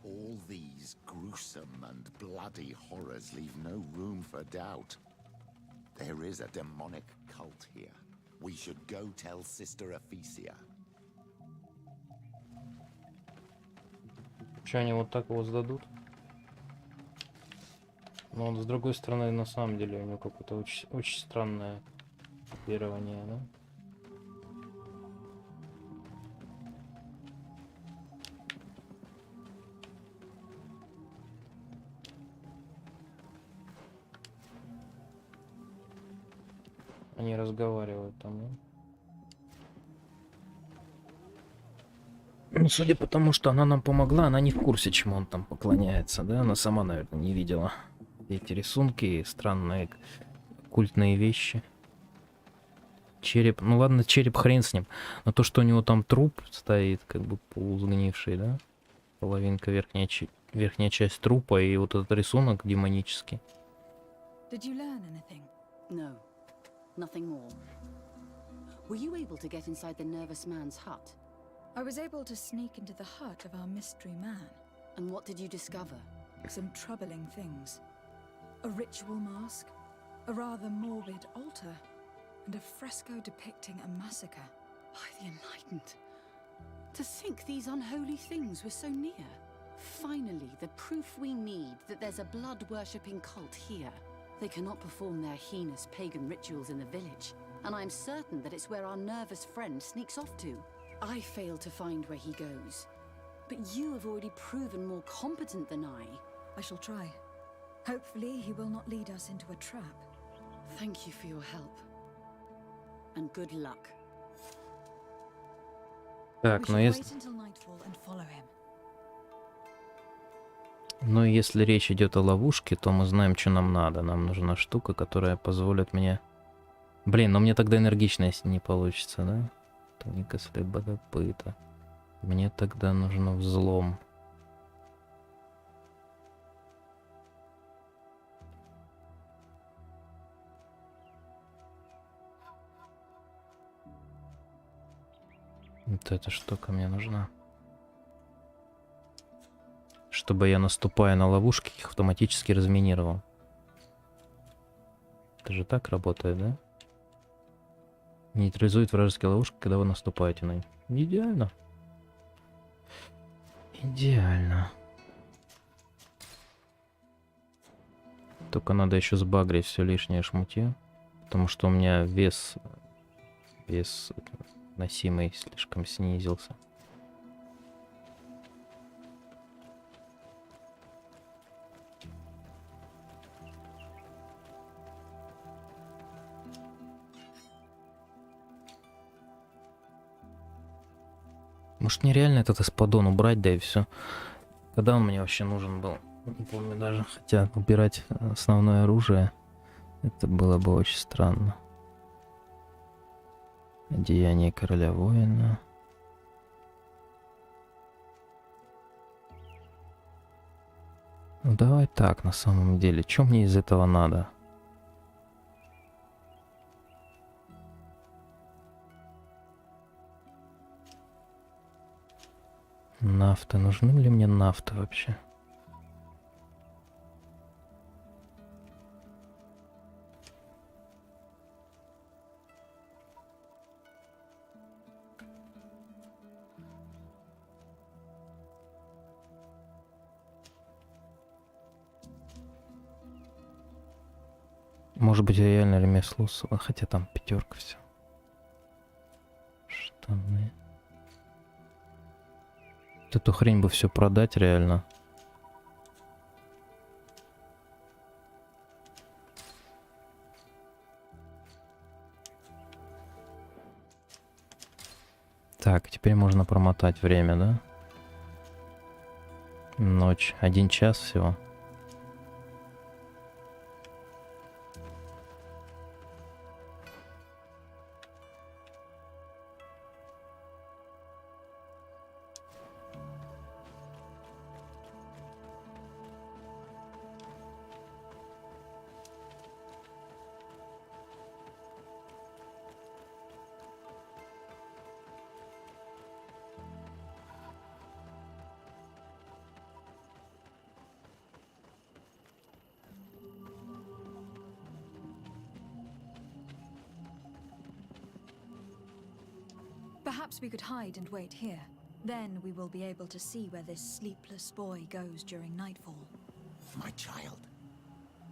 All these gruesome and bloody horrors leave no room for doubt. There is a demonic cult here. We should go tell Sister Ephesia. Что, они вот так его сдадут? Но он, с другой стороны, на самом деле, у него какое-то очень странное копирование, да? Они разговаривают там, да? Ну, судя по тому, что она нам помогла, она не в курсе, чему он там поклоняется, да? Она сама, наверное, не видела эти рисунки и странные культные вещи. Череп, ну ладно, череп хрен с ним. Но то, что у него там труп стоит, как бы полусгнивший, да? Половинка, верхняя часть трупа и вот этот рисунок демонический. Did you learn anything? No. Nothing more. Were you able to get inside the nervous man's hut? I was able to sneak into the hut of our mystery man. And what did you discover? Some troubling things. A ritual mask, a rather morbid altar, and a fresco depicting a massacre. By the Enlightened. To think these unholy things were so near. Finally, the proof we need that there's a blood-worshipping cult here. They cannot perform their heinous pagan rituals in the village, and I'm certain that it's where our nervous friend sneaks off to. I failed to find where he goes, but you have already proven more competent than I. I shall try. Hopefully he will not lead us into a trap. Thank you for your help. And good luck. Так, we но shall если... wait until nightfall and follow him. Но если речь идет о ловушке, то мы знаем, что нам надо. Нам нужна штука, которая позволит мне... Блин, но мне тогда энергичность не получится, да? Тоника следопыта. Мне тогда нужно взлом. Вот эта штука мне нужна. Чтобы я, наступая на ловушки, их автоматически разминировал. Это же так работает, да? Нейтрализует вражеские ловушки, когда вы наступаете на них. Идеально. Идеально. Только надо еще сбагрить все лишнее шмутье. Потому что у меня вес носимый слишком снизился. Может, нереально этот эспадон убрать, да и все. Когда он мне вообще нужен был? Не помню даже. Хотя убирать основное оружие, это было бы очень странно. Одеяние короля воина. Ну давай так, на самом деле. Что мне из этого надо? Нафта. Нужны ли мне нафта вообще? Может быть, реально ремесло, хотя там 5 все. Штаны. Вот эту хрень бы все продать реально. Так, теперь можно промотать время, да? Ночь. 1 час всего. Perhaps we could hide and wait here. Then we will be able to see where this sleepless boy goes during nightfall. My child,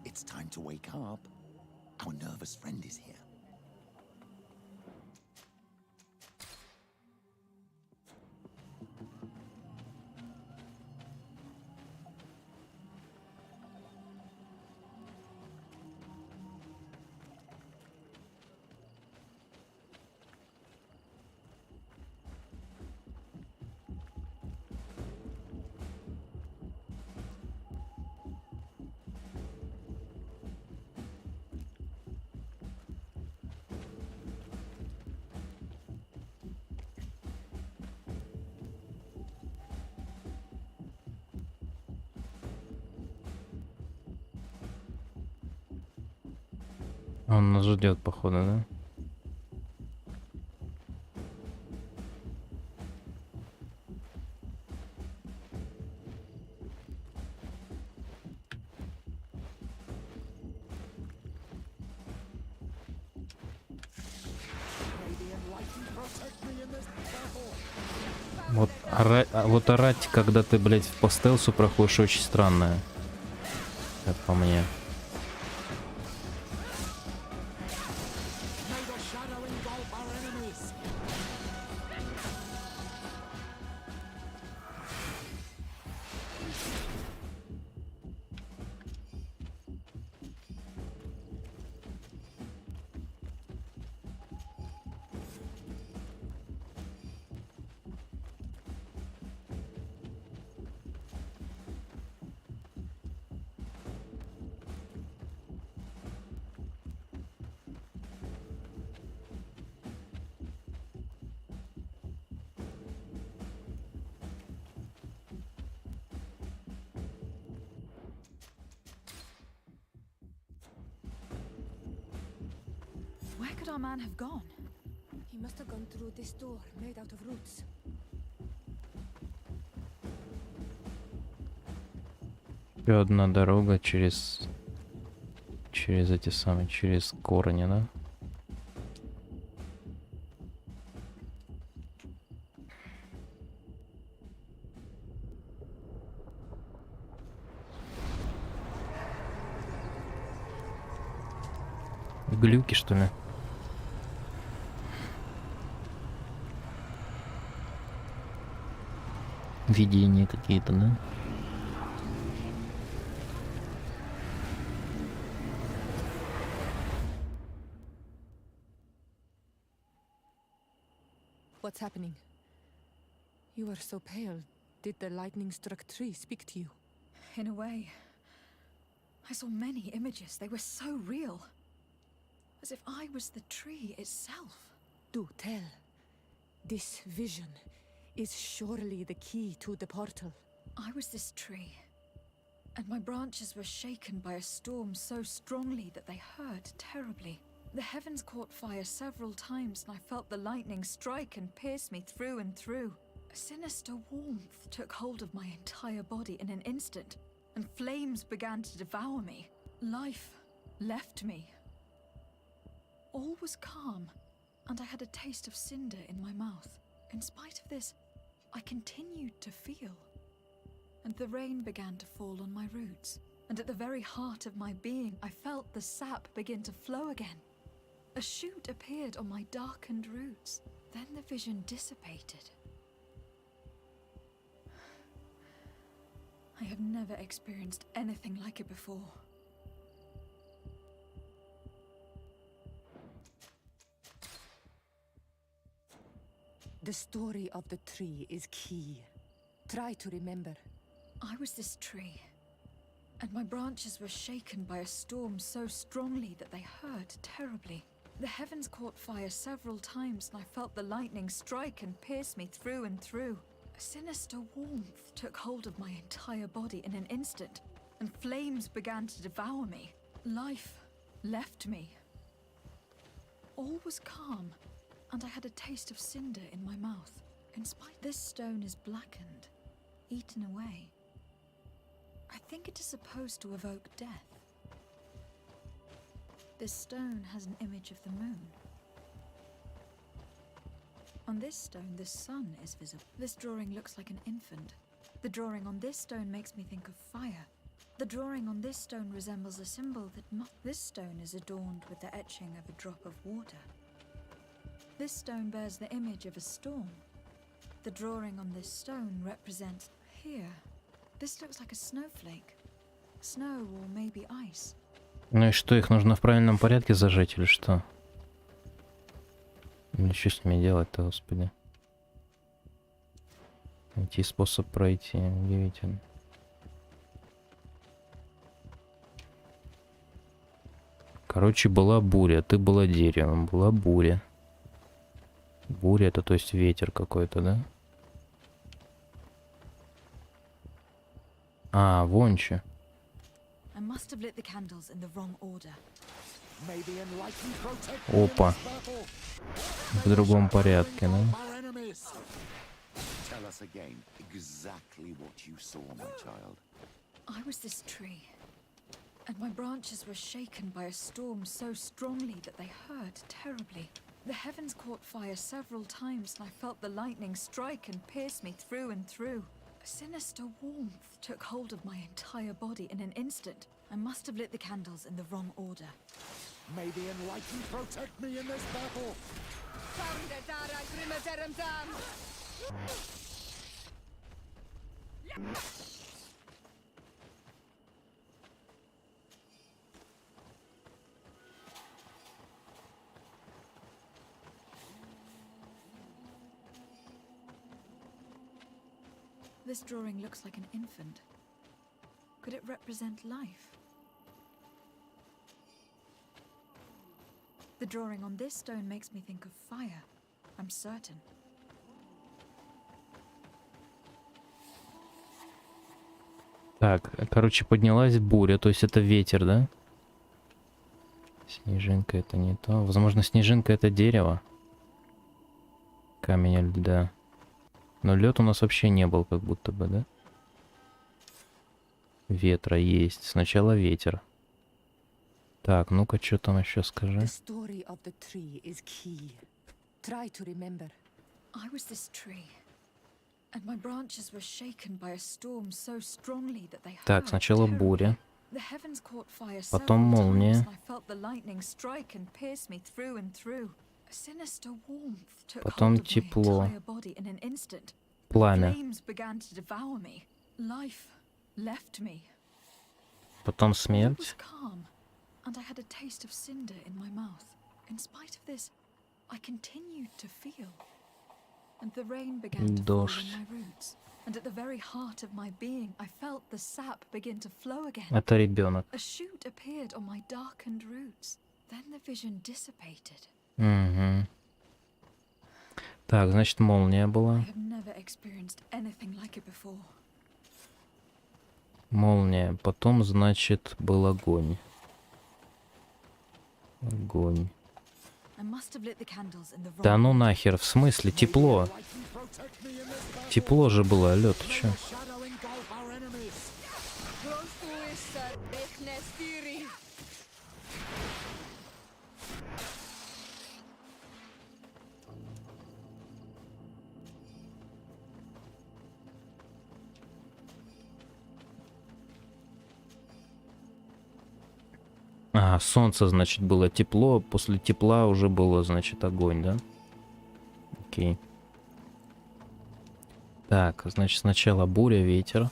it's time to wake up. Our nervous friend is here. Он нас ждет, походу, да? Вот орать, когда ты, блядь, по стелсу проходишь, очень странное. Как по мне. Where could our man have gone? He must have gone through this door, made out of roots. Еще одна дорога через эти самые, через корни, да? Глюки, что ли? Видения какие-то, да? What's happening? You are so pale. Did the lightning-struck tree speak to you? In a way, I saw many images. They were so real. As if I was the tree itself. Do tell. This vision is surely the key to the portal. I was this tree, and my branches were shaken by a storm so strongly that they hurt terribly. The heavens caught fire several times, and I felt the lightning strike and pierce me through and through. A sinister warmth took hold of my entire body in an instant, and flames began to devour me. Life left me. All was calm, and I had a taste of cinder in my mouth. In spite of this, I continued to feel. And the rain began to fall on my roots, and at the very heart of my being, I felt the sap begin to flow again. A shoot appeared on my darkened roots. Then the vision dissipated. I have never experienced anything like it before. The story of the tree is key. Try to remember. I was this tree, and my branches were shaken by a storm so strongly that they hurt terribly. The heavens caught fire several times, and I felt the lightning strike and pierce me through and through. A sinister warmth took hold of my entire body in an instant, and flames began to devour me. Life left me. All was calm, and I had a taste of cinder in my mouth. In spite, this stone is blackened, eaten away. I think it is supposed to evoke death. This stone has an image of the moon. On this stone, the sun is visible. This drawing looks like an infant. The drawing on this stone makes me think of fire. The drawing on this stone resembles a symbol that this stone is adorned with the etching of a drop of water. This stone bears the image of a storm. The drawing on this stone represents here. This looks like a snowflake. Snow or maybe ice. Ну и что, их нужно в правильном порядке зажать или что? Или что с ними делать-то, господи? Найти способ пройти, удивительно. Короче, была буря, ты была деревом, была буря. Буря — это то есть ветер какой-то, да? А, вон чё. I must have lit the candles in the wrong order. Опа. В другом порядке, да? Tell us again exactly what you saw, my child. I was this tree, and my branches were shaken by a storm so strongly that they hurt terribly. The heavens caught fire several times, and I felt the lightning strike and pierce me through and through. A sinister warmth took hold of my entire body in an instant. I must have lit the candles in the wrong order. May the enlightened protect me in this battle. This drawing looks like an infant. Could it represent life? The drawing on this stone makes me think of fire. I'm certain. Так, короче, поднялась буря, то есть это ветер, да? Снежинка — это не то. Возможно, снежинка — это дерево. Камень льда. Но лед у нас вообще не был, как будто бы, да? Ветра есть. Сначала ветер. Так, ну-ка, что там еще скажи. The story of the tree is key. Try to remember. I was this tree, and my branches were shaken by a storm so strongly that they Так, hurt сначала terribly. буря. The heavens caught fire Потом several times, молния. and I felt the lightning strike and pierce me through and through. A sinister warmth took Потом hold of my тепло. entire body in an instant. Пламя. Flames began to devour me. Life left me. Потом All was смерть. calm, and I had a taste of cinder in my mouth. In spite of this, I continued to feel. And the rain began to fall Дождь. on my roots. And at the very heart of my being, I felt the sap begin to flow again. Это ребенок. A shoot appeared on my darkened roots. Then the vision dissipated. Угу. Так, значит, молния I была. have never experienced anything like it before. Молния. Потом, значит, был огонь. Огонь. I must have lit the candles in the wrong Да ну нахер, в смысле? Тепло. Тепло же было, алё, ты чё? А, солнце, значит, было тепло, после тепла уже было, значит, огонь, да? Окей. Так, значит, сначала буря, ветер,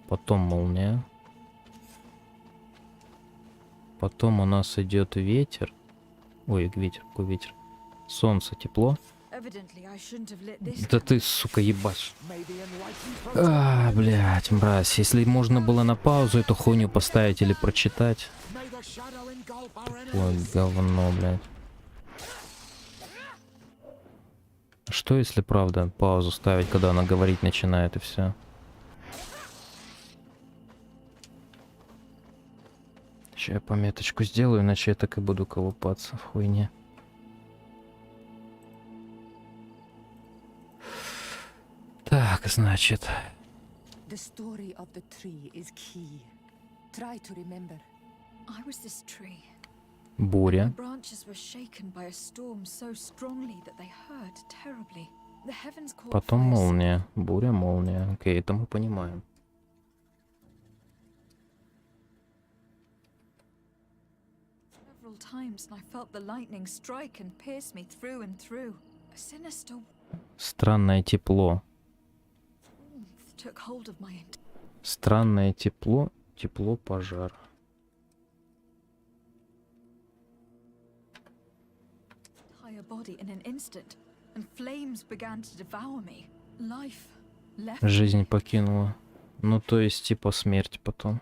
потом молния, потом у нас идет ветер. Ой, ветер, какой ветер? Солнце, тепло. Evidently, I shouldn't have lit this Да ты, сука, ебашь. А, блядь, мразь. Если можно было на паузу эту хуйню поставить или прочитать. Ой, говно, блядь. Что если правда паузу ставить, когда она говорить начинает и все? Сейчас я пометочку сделаю, иначе я так и буду колупаться в хуйне. Так, значит. The story of the tree is key. Try to remember. I was this tree. Буря. My branches were shaken by a storm so strongly that they hurt terribly. The heavens caught Потом fire молния. Буря, молния. Окей, это мы понимаем. several times, and I felt the lightning strike and pierce me through and through. A sinister Странное тепло. warmth took hold of my Странное тепло. Тепло, пожар. entire body in an instant, and flames began to devour me. Life left. Жизнь покинула. Ну, то есть, типа, смерть потом.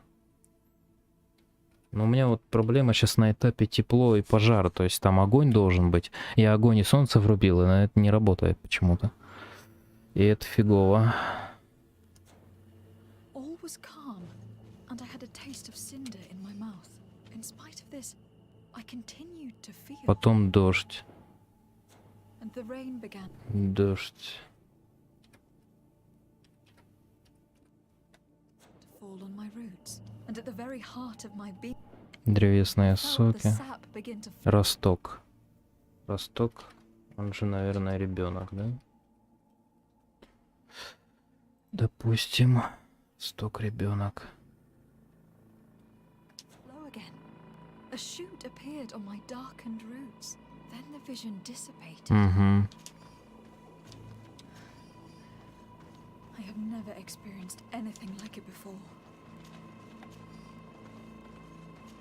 Но у меня вот проблема сейчас на этапе тепло и пожар. То есть там огонь должен быть. Я огонь и солнце врубил, и на это не работает почему-то. И это фигово. All was calm, and I had a taste of cinder in my mouth. In spite of this, I continued to feel. Потом дождь. And the rain began. Дождь. To fall on my roots, and at the very heart of my being. Древесные I felt the соки. sap begin to flow. Росток. Росток. Он же, наверное, ребенок, да? Допустим, сток ребенок. Flow again. A shoot appeared on my darkened roots. Then the vision dissipated. Угу. I have never experienced anything like it before.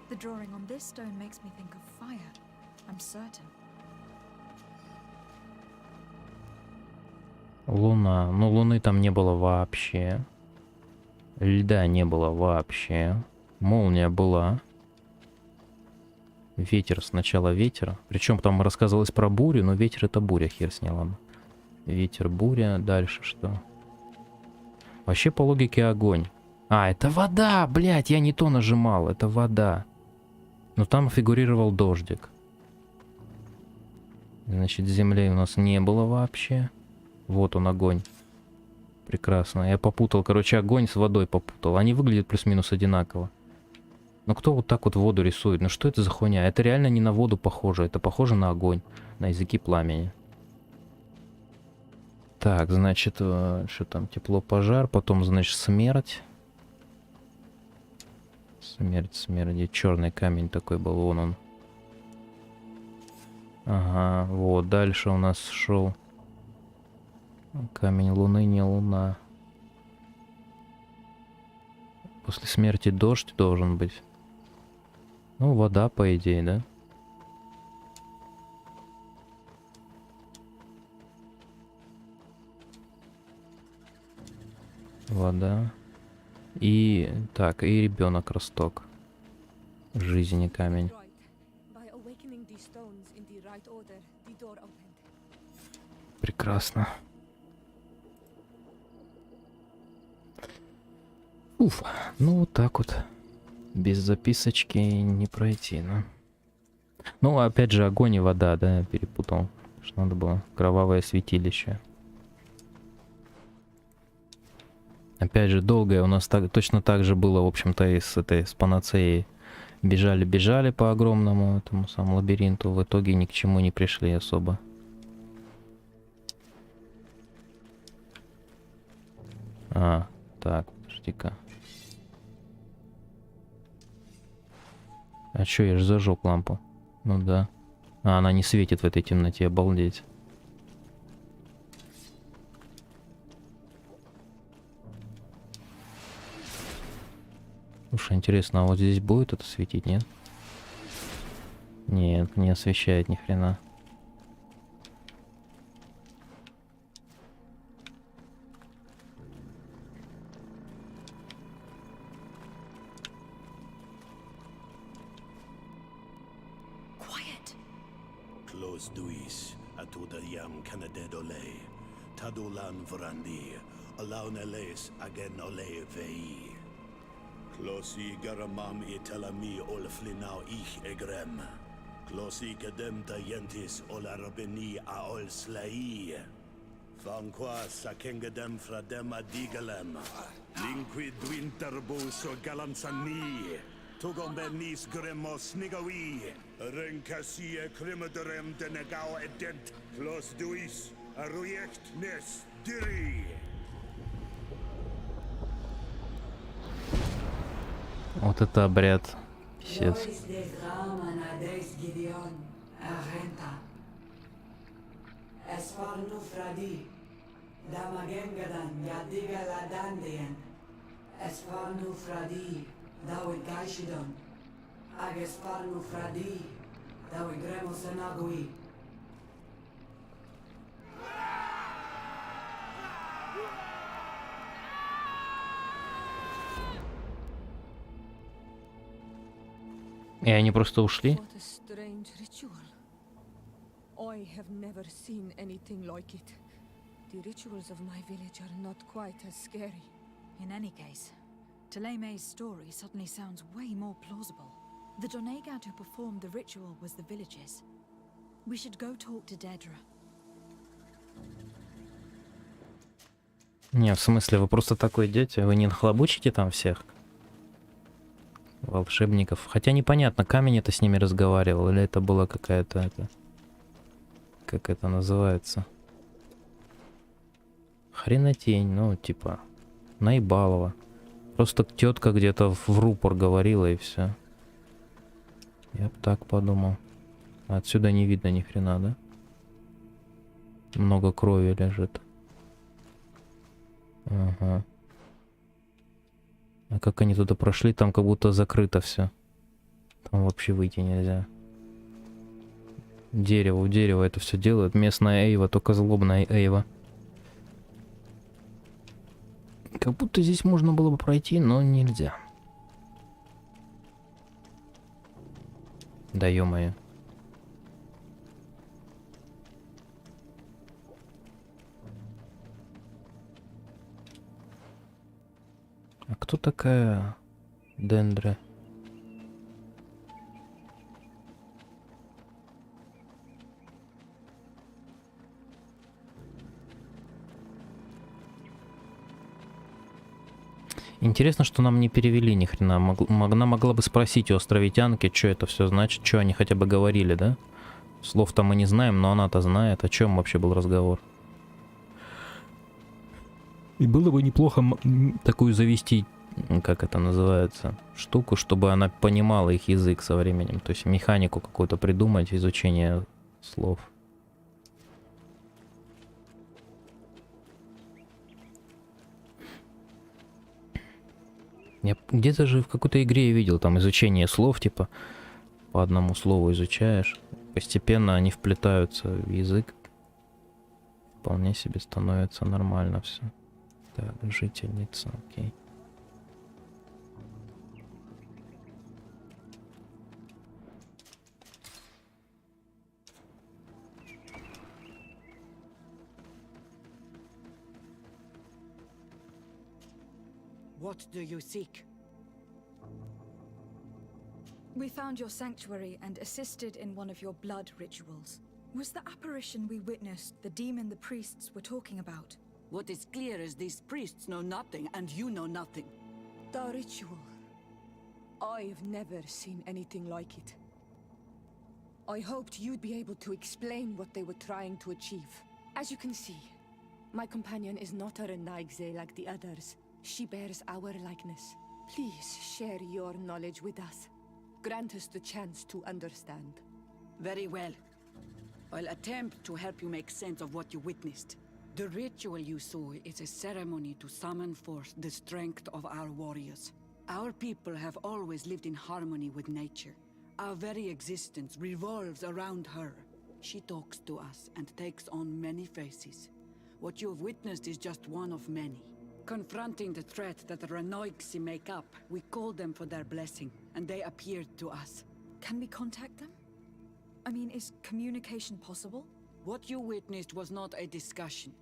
The drawing on this stone makes me think of fire. I'm certain. Луна. Ну, луны там не было вообще. Льда не было вообще. Молния была. Ветер, сначала ветер. Причем там рассказывалось про бурю, но ветер это буря, хер с ней, ладно. Ветер, буря, дальше что? Вообще по логике огонь. А, это вода, блядь, я не то нажимал, это вода. Но там фигурировал дождик. Значит, земли у нас не было вообще. Вот он, огонь. Прекрасно. Я попутал, короче, огонь с водой попутал. Они выглядят плюс-минус одинаково. Но кто вот так вот воду рисует? Ну что это за хуйня? Это реально не на воду похоже. Это похоже на огонь. На языки пламени. Так, значит, что там? Тепло, пожар. Потом, значит, смерть. Смерть, смерть. Черный камень такой был. Вон он. Ага, вот. Дальше у нас шел камень луны, не луна. После смерти дождь должен быть. Ну, вода, по идее, да? Вода. И так, и ребенок росток. Жизни камень. By awakening these stones in the right order, the door opened. Прекрасно. Уф, ну вот так вот. Без записочки не пройти, ну. Ну, опять же, огонь и вода, да, я перепутал. Что надо было. Кровавое святилище. Опять же, долгое у нас точно так же было, в общем-то, и с панацеей. Бежали по огромному этому самому лабиринту. В итоге ни к чему не пришли особо. А, так, подожди-ка. А чё, я же зажег лампу. Ну да. А, она не светит в этой темноте, обалдеть. Слушай, интересно, а вот здесь будет это светить, нет? Нет, не освещает ни хрена. Close duis, atuda yam canadedole, tadulan vrandi, alauneles agen ole vei. Closi garamam itelami olflinau ich egrem. Closi gedem yentis olarabeni aol slai. Vanqua sakengedem fradem adigalem. Linquid winterbus o galansani. Tugombenis gremos nigawi. Renkasie krimaderem denegau edent. Clos duis, arruiect nes diri. Вот это обряд. Писец. И они просто ушли? What a strange ritual. I have never seen anything like it. The rituals of my village are not quite as scary. In any case, Teleme's story suddenly sounds way more plausible. The Donegad who performed the ritual was the villagers. We should go talk to Dedra. Не, в смысле, вы просто так идете? Вы не нахлобучите там всех? Волшебников. Хотя непонятно, камень это с ними разговаривал, или это была какая-то это... Как это называется? Хренотень, ну, типа, наебалово. Просто тетка где-то в рупор говорила и все. Я бы так подумал. Отсюда не видно ни хрена, да? Много крови лежит. Ага. А как они туда прошли? Там как будто закрыто все. Там вообще выйти нельзя. Дерево, у дерева это все делает. Местная Эйва, только злобная Эйва. Как будто здесь можно было бы пройти, но нельзя. Да ё-моё. А кто такая Дендра? Интересно, что нам не перевели ни хрена. Она могла бы спросить у островитянки, что это все значит, что они хотя бы говорили, да? Слов-то мы не знаем, но она-то знает, о чем вообще был разговор. И было бы неплохо такую завести, как это называется, штуку, чтобы она понимала их язык со временем. То есть механику какую-то придумать, изучение слов. Я где-то же в какой-то игре я видел там изучение слов, типа по одному слову изучаешь, постепенно они вплетаются в язык, вполне себе становится нормально все. Так, жительница, окей. What do you seek? We found your sanctuary and assisted in one of your blood rituals. Was the apparition we witnessed the demon the priests were talking about? What is clear is these priests know nothing, and you know nothing. The ritual. I've never seen anything like it. I hoped you'd be able to explain what they were trying to achieve. As you can see, my companion is not a Renaigze like the others. She bears our likeness. Please share your knowledge with us. Grant us the chance to understand. Very well. I'll attempt to help you make sense of what you witnessed. The ritual you saw is a ceremony to summon forth the strength of our warriors. Our people have always lived in harmony with nature. Our very existence revolves around her. She talks to us and takes on many faces. What you have witnessed is just one of many. Confronting the threat that the Renoigsi make up, we called them for their blessing, and they appeared to us. Can we contact them? I mean, is communication possible? What you witnessed was not a discussion.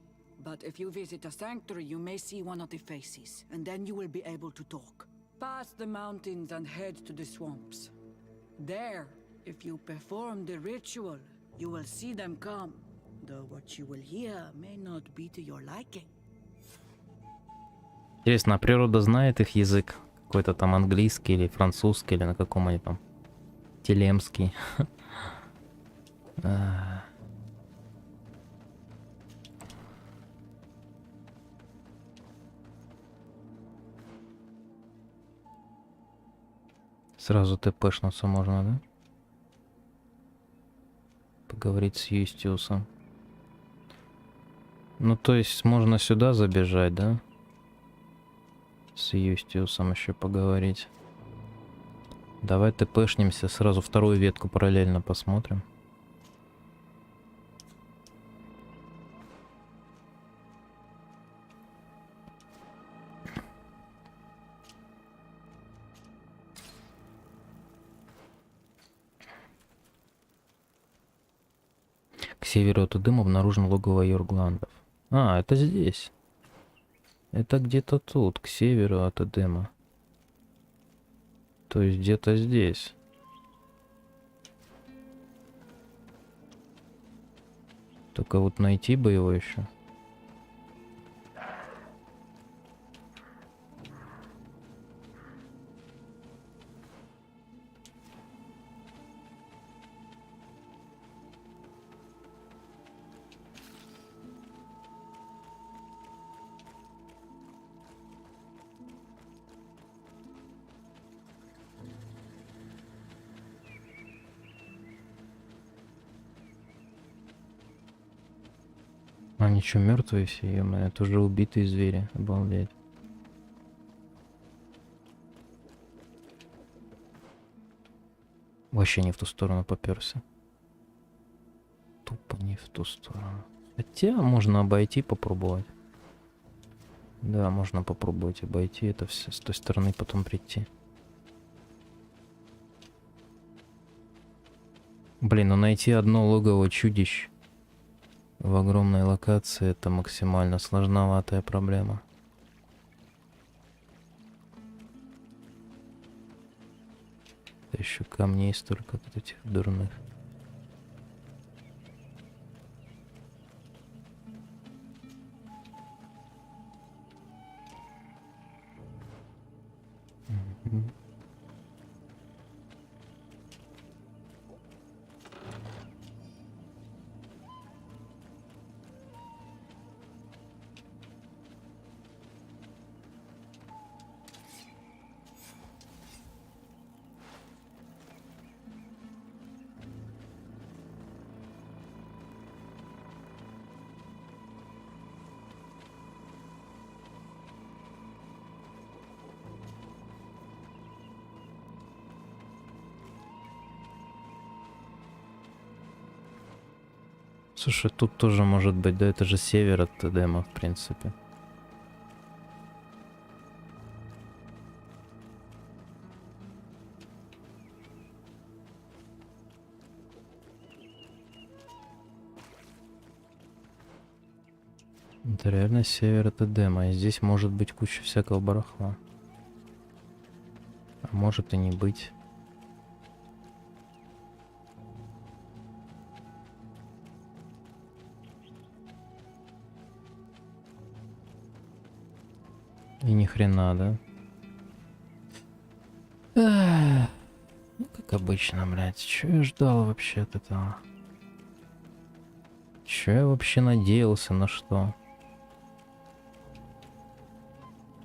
But if you visit a sanctuary, you may see one of the faces, and then you will be able to talk. Pass the mountains and head to the swamps. There, if you perform the ritual, you will see them come. Though what you will hear may not be to your liking. Интересно, а природа знает их язык? Какой-то там английский или французский, или на каком они там? Телемский. Сразу ТПшнуться можно, да? Поговорить с Юстиусом. Ну, то есть можно сюда забежать, да? С Юстиусом еще поговорить. Давай ТПшнимся, сразу вторую ветку параллельно посмотрим. К северу от Эдема обнаружено логово Йоргландов. А, это здесь. Это где-то тут, к северу от Эдема. То есть где-то здесь. Только вот найти бы его еще. Они что, мертвые все, ё-моё, это уже убитые звери, обалдеть. Вообще не в ту сторону попёрся. Тупо не в ту сторону. Хотя можно обойти, попробовать. Да, можно попробовать обойти это все, с той стороны потом прийти. Блин, ну найти одно логово чудищ в огромной локации — это максимально сложноватая проблема. Да еще камней столько вот этих дурных. Мгм. Слушай, тут тоже может быть, да, это же север от Эдема, в принципе. Это реально север от Эдема, и здесь может быть куча всякого барахла. А может и не быть. И ни хрена, да? Эх, ну, как обычно, блядь. Чё я ждал вообще от этого? Чё я вообще надеялся на что?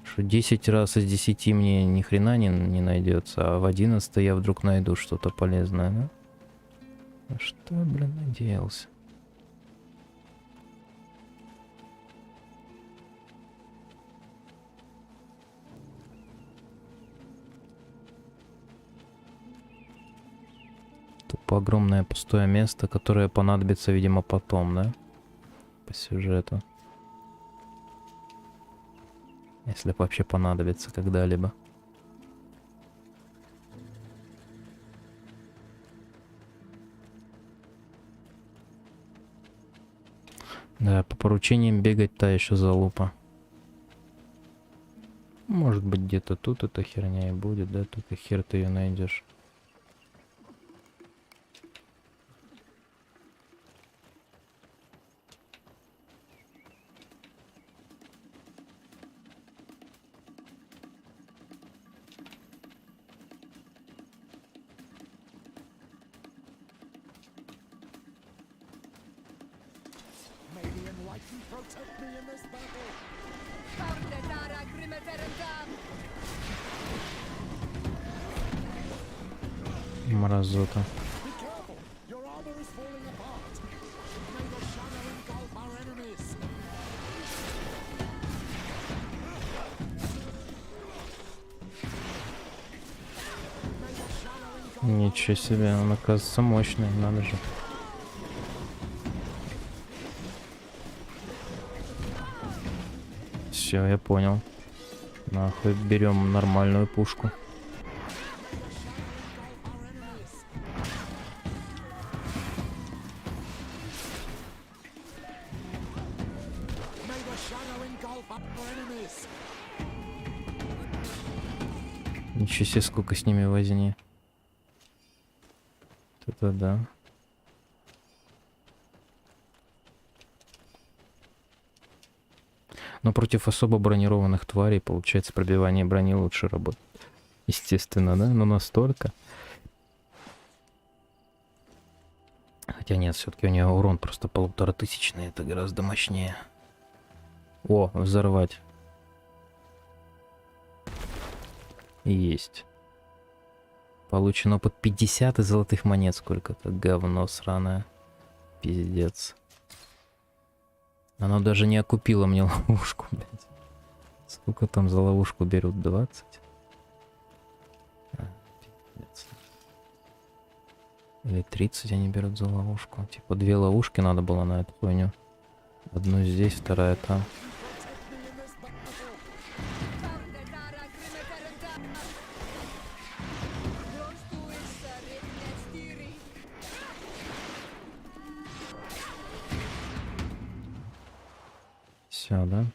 Что 10 раз из 10 мне ни хрена не найдется, а в 11 я вдруг найду что-то полезное, да? На что я, блин, надеялся? Тупо огромное пустое место, которое понадобится, видимо, потом, да? По сюжету. Если вообще понадобится когда-либо. Да, по поручениям бегать та еще залупа. Может быть, где-то тут эта херня и будет, да? Только хер ты ее найдешь. May the enlightened protect me in this battle. Мразота. Be careful, your armor is falling apart. May the shadow engulf our enemies. Ничего себе, он оказывается мощный, надо же. Все, я понял. Нахуй берем нормальную пушку. Ничего себе, сколько с ними возни. Это да. Но против особо бронированных тварей, получается, пробивание брони лучше работает. Естественно, да? Но настолько. Хотя нет, все-таки у него урон просто 1500, это гораздо мощнее. О, взорвать. Есть. Получен опыт 50 и золотых монет. Сколько-то говно сраное. Пиздец. Оно даже не окупило мне ловушку, блядь. Сколько там за ловушку берут? 20? Пиздец. Или 30 они берут за ловушку. Типа 2 ловушки надо было на эту хуйню. Одну здесь, вторая там. Все, да?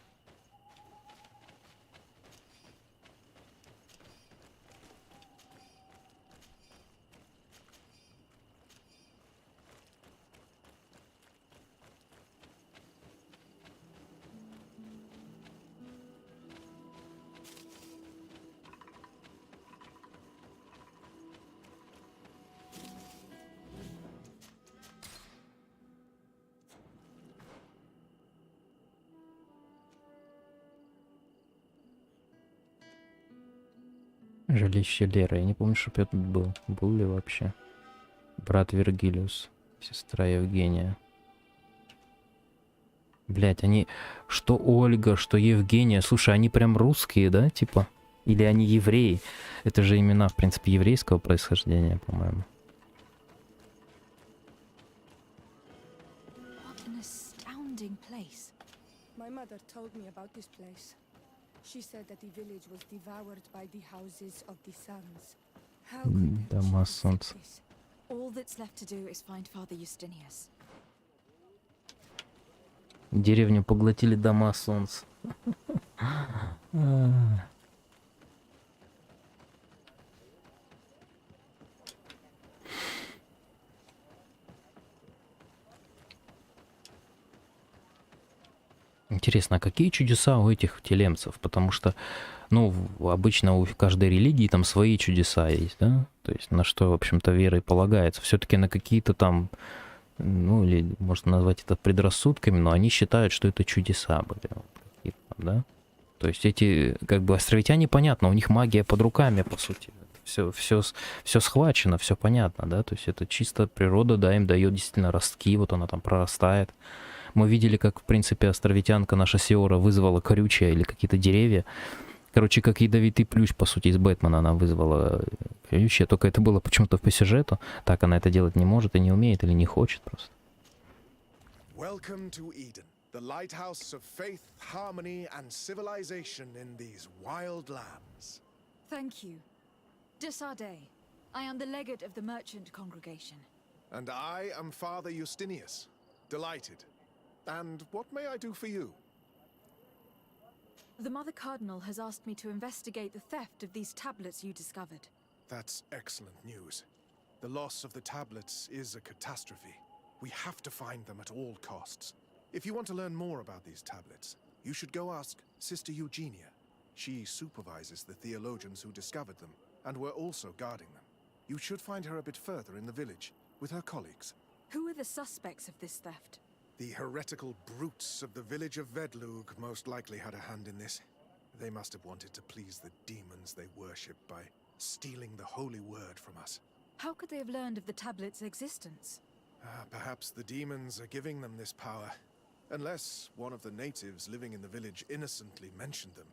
Жилище Леры. Я не помню, чтоб я тут был. Был ли вообще? Брат Вергилиус. Сестра Евгения. Блять, они... Что Ольга, что Евгения. Слушай, они прям русские, да, типа? Или они евреи? Это же имена, в принципе, еврейского происхождения, по-моему. What an astounding place. My mother told me about this place. She said that the village was devoured by the houses of the sons. How could Дома солнца. All that's left to do is find Father Justinius. Деревню поглотили дома солнца. Интересно, а какие чудеса у этих телемцев? Потому что, ну, обычно у каждой религии там свои чудеса есть, да? То есть на что, в общем-то, вера и полагается. Все-таки на какие-то там, ну, или можно назвать это предрассудками, но они считают, что это чудеса были, да? То есть эти, как бы, островитяне, понятно, у них магия под руками, по сути. Все схвачено, все понятно, да? То есть это чисто природа, да, им дает действительно ростки, вот она там прорастает. Мы видели, как, в принципе, островитянка наша Сиора вызвала корючья или какие-то деревья. Короче, как ядовитый плющ, по сути, из Бэтмена она вызвала корючья. Только это было почему-то по сюжету. Так она это делать не может и не умеет или не хочет просто. Welcome to Eden, the lighthouse of faith, harmony, and civilization in these wild lands. Thank you. Desarde. I am the legate of the merchant congregation. And I am Father Justinius. Delighted. And what may I do for you? The Mother Cardinal has asked me to investigate the theft of these tablets you discovered. That's excellent news. The loss of the tablets is a catastrophe. We have to find them at all costs. If you want to learn more about these tablets, you should go ask Sister Eugenia. She supervises the theologians who discovered them, and were also guarding them. You should find her a bit further in the village, with her colleagues. Who are the suspects of this theft? The heretical brutes of the village of Vedlug most likely had a hand in this. They must have wanted to please the demons they worship by stealing the holy word from us. How could they have learned of the tablet's existence? Perhaps the demons are giving them this power. Unless one of the natives living in the village innocently mentioned them.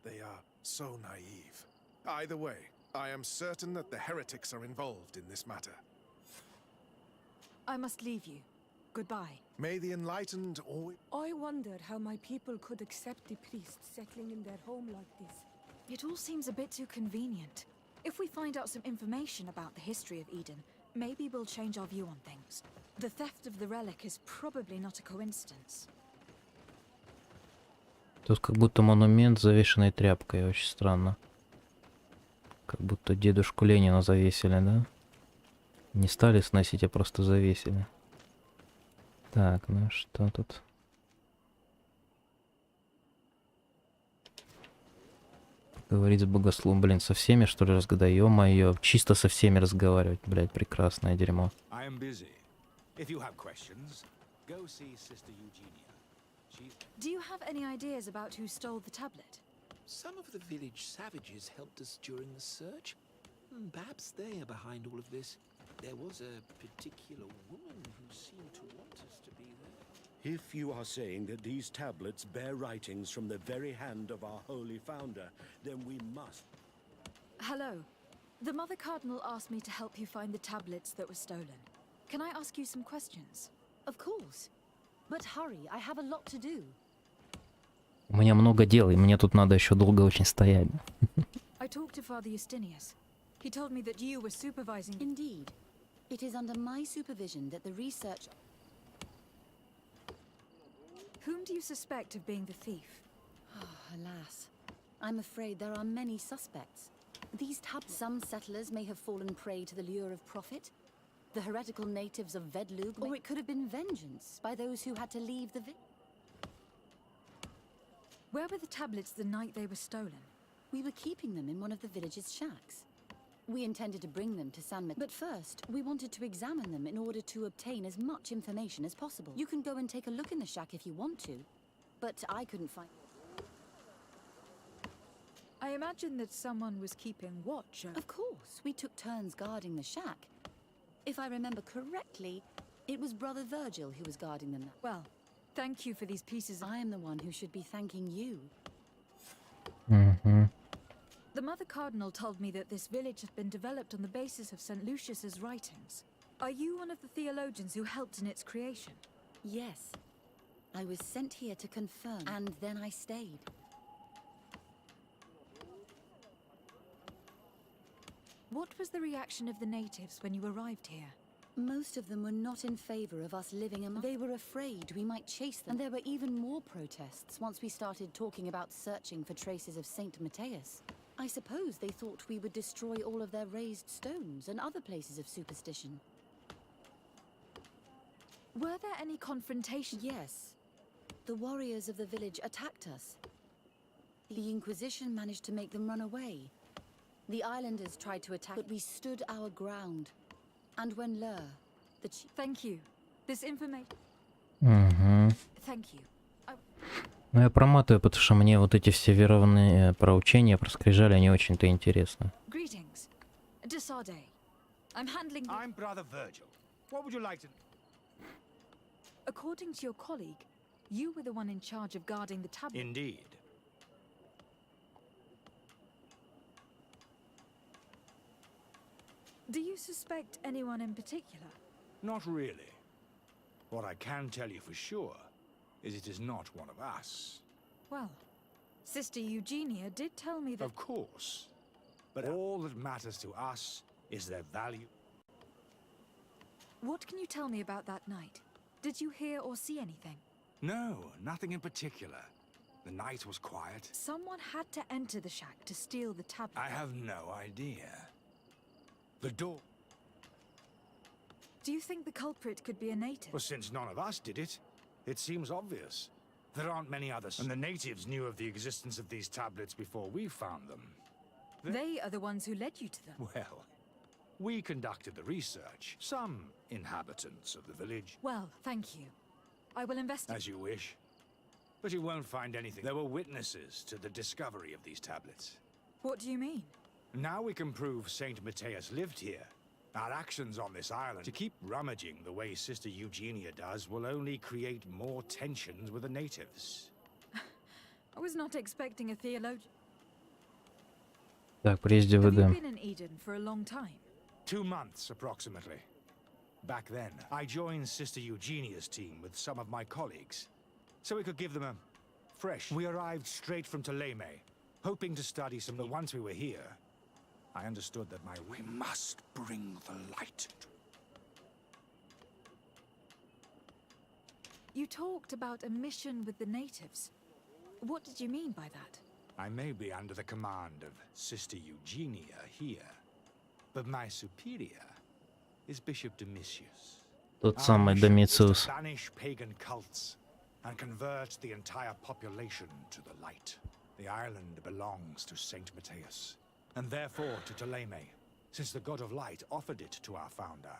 They are so naive. Either way, I am certain that the heretics are involved in this matter. I must leave you. Goodbye. May the enlightened always... I wonder how my people could accept the priests settling in their home like this. It all seems a bit too convenient. If we find out some information about the history of Eden, maybe we'll change our view on things. The theft of the relic is probably not a coincidence. Тут как будто монумент, завешенный тряпкой, очень странно. Как будто дедушку Ленина завесили, да? Не стали сносить, а просто завесили. Так, ну что тут? Говорить с богословом, блин, со всеми, что ли, разговаривать? Ё-моё, чисто со всеми разговаривать, блядь, прекрасное дерьмо. Do you have any ideas about who stole the tablet? Some of the village savages helped us during the search. Perhaps they are behind all of this. There was a particular woman who seemed to want us to be there. If you are saying that these tablets bear writings from the very hand of our holy founder, then we must... Hello. The Mother Cardinal asked me to help you find the tablets that were stolen. Can I ask you some questions? Of course. But hurry, I have a lot to do. У меня много дел, и мне тут надо еще долго очень стоять. I talked to Father Justinius. He told me that you were supervising... Indeed. It is under my supervision that the research... Whom do you suspect of being the thief? Alas. I'm afraid there are many suspects. These some settlers may have fallen prey to the lure of profit. The heretical natives of Vedlug, or it could have been vengeance by those who had to leave the village. Where were the tablets the night they were stolen? We were keeping them in one of the village's shacks. We intended to bring them to San But first, we wanted to examine them in order to obtain as much information as possible. You can go and take a look in the shack if you want to, but I couldn't find... I imagine that someone was keeping watch. Of course, we took turns guarding the shack. If I remember correctly, it was Brother Virgil who was guarding them. Well, thank you for these pieces. I am the one who should be thanking you. The Mother Cardinal told me that this village had been developed on the basis of St. Lucius's writings. Are you one of the theologians who helped in its creation? Yes. I was sent here to confirm, and then I stayed. What was the reaction of the natives when you arrived here? Most of them were not in favor of us living among. They were afraid we might chase them. And there were even more protests once we started talking about searching for traces of Saint Matthias. I suppose they thought we would destroy all of their raised stones and other places of superstition. Were there any confrontations? Yes. The warriors of the village attacked us. The Inquisition managed to make them run away. The islanders tried to attack, but we stood our ground. And when Lur, the chief... Thank you. This information... Thank you. Ну, я проматываю, потому что мне вот эти все верованные проучения про скрижали, они очень-то интересны. Greetings. Desade. I'm handling... I'm Brother Virgil. What would you like to... According to your colleague, you were the one in charge of guarding the tablet. Indeed. Do you suspect anyone in particular? Not really. What I can tell you for sure is it is not one of us. Well, Sister Eugenia did tell me that... Of course. But all that matters to us is their value. What can you tell me about that night? Did you hear or see anything? No, nothing in particular. The night was quiet. Someone had to enter the shack to steal the tablet. I have no idea. The door... Do you think the culprit could be a native? Well, since none of us did it, it seems obvious. There aren't many others. And the natives knew of the existence of these tablets before we found them. They are the ones who led you to them. Well, we conducted the research. Some inhabitants of the village. Well, thank you. I will investigate. As you wish. But you won't find anything. There were witnesses to the discovery of these tablets. What do you mean? Now we can prove Saint Matthias lived here. Our actions on this island, to keep rummaging the way Sister Eugenia does, will only create more tensions with the natives. I was not expecting a theologian. Так, прежде Have you ВД. been in Eden for a long time? 2 months, approximately. Back then, I joined Sister Eugenia's team with some of my colleagues, so we could give them a fresh... We arrived straight from Ptolemy, hoping to study some... But once we were here, I understood that we must bring the light. You talked about a mission with the natives. What did you mean by that? I may be under the command of Sister Eugenia here, but my superior is Bishop Domitius. Тот самый Домициус. Banish pagan cults and convert the entire population to the light. The island belongs to Saint Matthias, and therefore to Ptolemy, since the god of light offered it to our founder.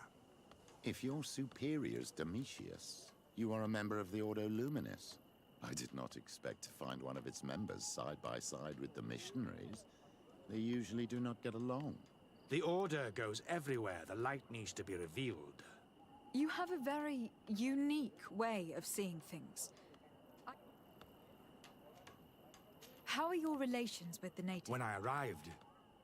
If your superior's Domitius, you are a member of the Ordo Luminis. I did not expect to find one of its members side by side with the missionaries. They usually do not get along. The Order goes everywhere the light needs to be revealed. You have a very unique way of seeing things. How are your relations with the natives? When I arrived,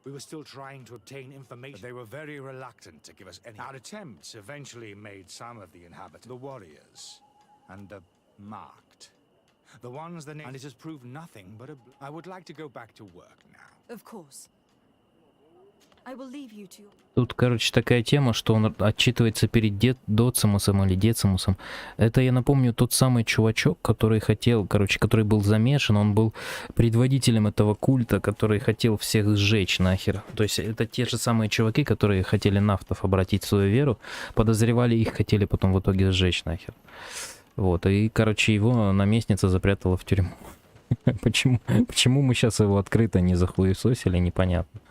we were still trying to obtain information. But they were very reluctant to give us any. Our attempts eventually made some of the inhabitants, the warriors, and the marked. The ones the and it has proved nothing but a... I would like to go back to work now. Of course. I will leave you to... Тут, короче, такая тема, что он отчитывается перед Доцимусом или Децимусом. Это, я напомню, тот самый чувачок, который хотел, короче, который был замешан, он был предводителем этого культа, который хотел всех сжечь нахер. То есть это те же самые чуваки, которые хотели нафтов обратить в свою веру, подозревали их, хотели потом в итоге сжечь нахер. Вот, и, короче, его наместница запрятала в тюрьму. Почему мы сейчас его открыто не захуесосили, непонятно.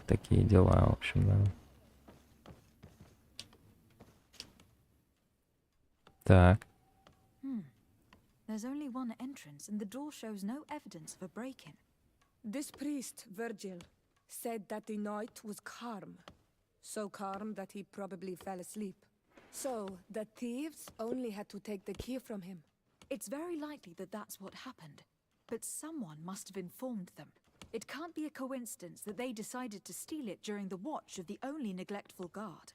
Такие дела, в общем, да. Так. There's only one entrance, and the door shows no evidence of a break-in. This priest, Virgil, said that the night was calm. So calm that he probably fell asleep. So, the thieves only had to take the key from him. It's very likely that that's what happened. But someone must have informed them. It can't be a coincidence that they decided to steal it during the watch of the only neglectful guard.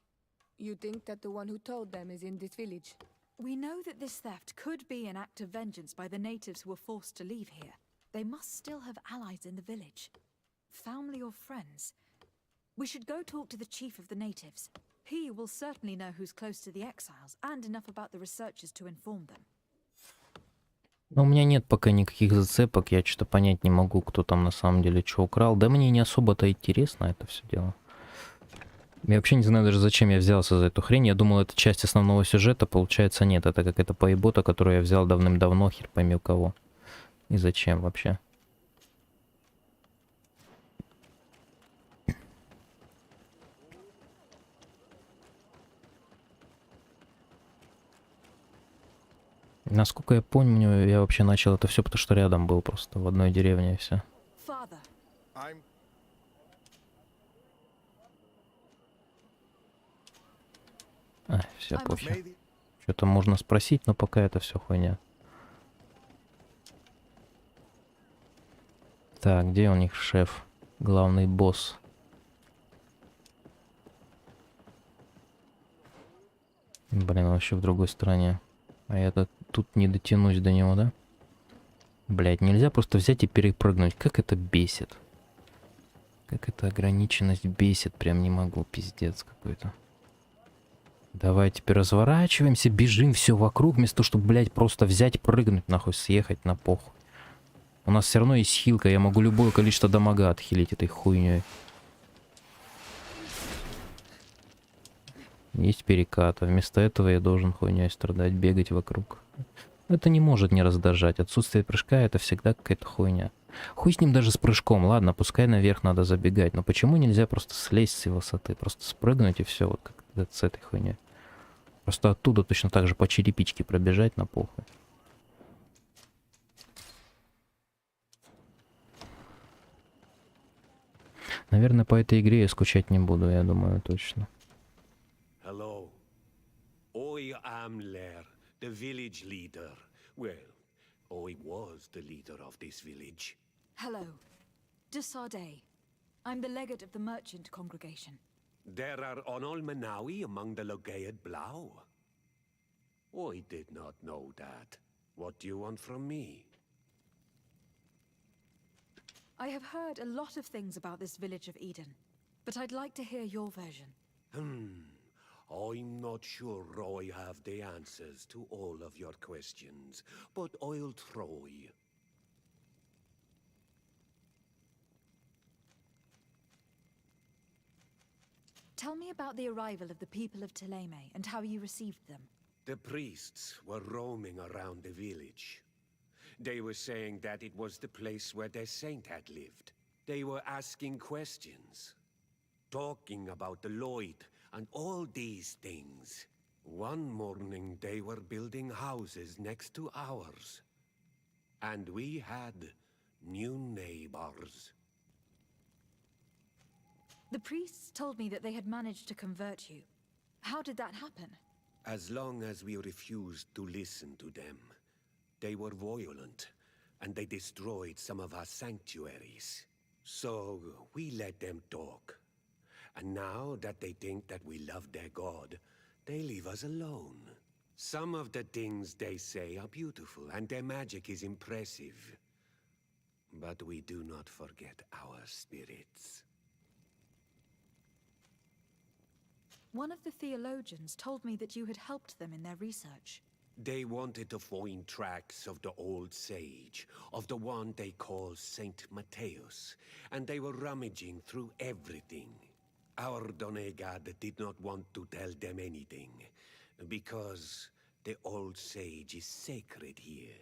You think that the one who told them is in this village? We know that this theft could be an act of vengeance by the natives who were forced to leave here. They must still have allies in the village. Family or friends. We should go talk to the chief of the natives. He will certainly know who's close to the exiles, and enough about the researchers to inform them. Но у меня нет пока никаких зацепок, я что-то понять не могу, кто там на самом деле что украл. Да мне не особо-то интересно это все дело. Я вообще не знаю даже, зачем я взялся за эту хрень. Я думал, это часть основного сюжета, получается нет. Это какая-то поебота, которую я взял давным-давно, хер пойми у кого. И зачем вообще? Насколько я помню, я вообще начал это все, потому что рядом был просто в одной деревне и все. Все похер. Что-то можно спросить, но пока это все хуйня. Так, где у них шеф? Главный босс. Блин, вообще в другой стране. А я тут не дотянусь до него, да? Блять, нельзя просто взять и перепрыгнуть. Как это бесит. Как эта ограниченность бесит. Прям не могу, пиздец какой-то. Давай теперь разворачиваемся, бежим все вокруг, вместо того, чтобы, блядь, просто взять, прыгнуть, нахуй, съехать на похуй. У нас все равно есть хилка, я могу любое количество дамага отхилить этой хуйней. Есть перекат, а вместо этого я должен хуйней страдать, бегать вокруг. Это не может не раздражать. Отсутствие прыжка — это всегда какая-то хуйня. Хуй с ним даже с прыжком, ладно, пускай наверх надо забегать, но почему нельзя просто слезть с высоты, просто спрыгнуть и все, вот как с этой хуйней. Просто оттуда точно так же по черепичке пробежать на похуй. Наверное, по этой игре я скучать не буду, я думаю, точно. Hello. I am Lair, the village leader. Well, I was the leader of this village. Hello. De Sardet. I'm the legate of the merchant congregation. There are Onolmenawi among the Logead Blau. I did not know that. What do you want from me? I have heard a lot of things about this village of Eden, but I'd like to hear your version. I'm not sure I have the answers to all of your questions, but I'll try. Tell me about the arrival of the people of Thélème and how you received them. The priests were roaming around the village. They were saying that it was the place where their saint had lived. They were asking questions, talking about the Lloyd and all these things. One morning they were building houses next to ours. And we had new neighbors. The priests told me that they had managed to convert you. How did that happen? As long as we refused to listen to them, they were violent, and they destroyed some of our sanctuaries. So we let them talk. And now that they think that we love their god, they leave us alone. Some of the things they say are beautiful, and their magic is impressive. But we do not forget our spirits. One of the theologians told me that you had helped them in their research. They wanted to find tracks of the old sage, of the one they call Saint Matthäus, and they were rummaging through everything. Our Donegad did not want to tell them anything, because the old sage is sacred here.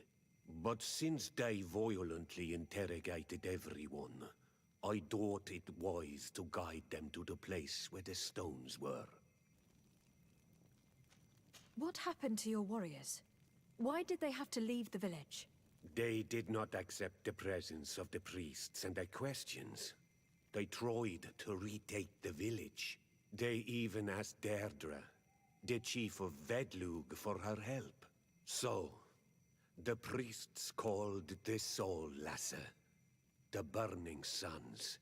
But since they violently interrogated everyone, I thought it wise to guide them to the place where the stones were. What happened to your warriors? Why did they have to leave the village? They did not accept the presence of the priests and their questions. They tried to retake the village. They even asked Deirdre, the chief of Vedlug, for her help. So, the priests called the Soul Lasser, the Burning Suns,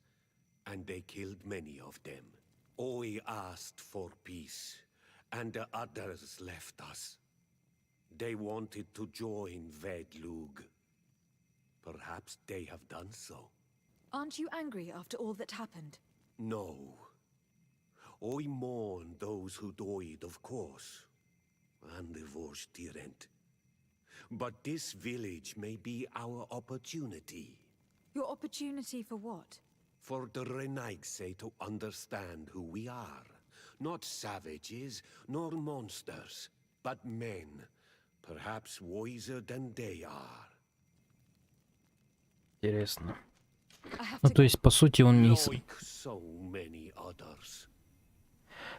and they killed many of them. Oi asked for peace, and the others left us. They wanted to join Vedlug. Perhaps they have done so. Aren't you angry after all that happened? No. I mourn those who died, of course, and the Vorstyrent. But this village may be our opportunity. Your opportunity for what? For the Renaigse to understand who we are. Not savages, nor monsters, but men, perhaps wiser than they are. Интересно. Ну, то есть, по сути, он не...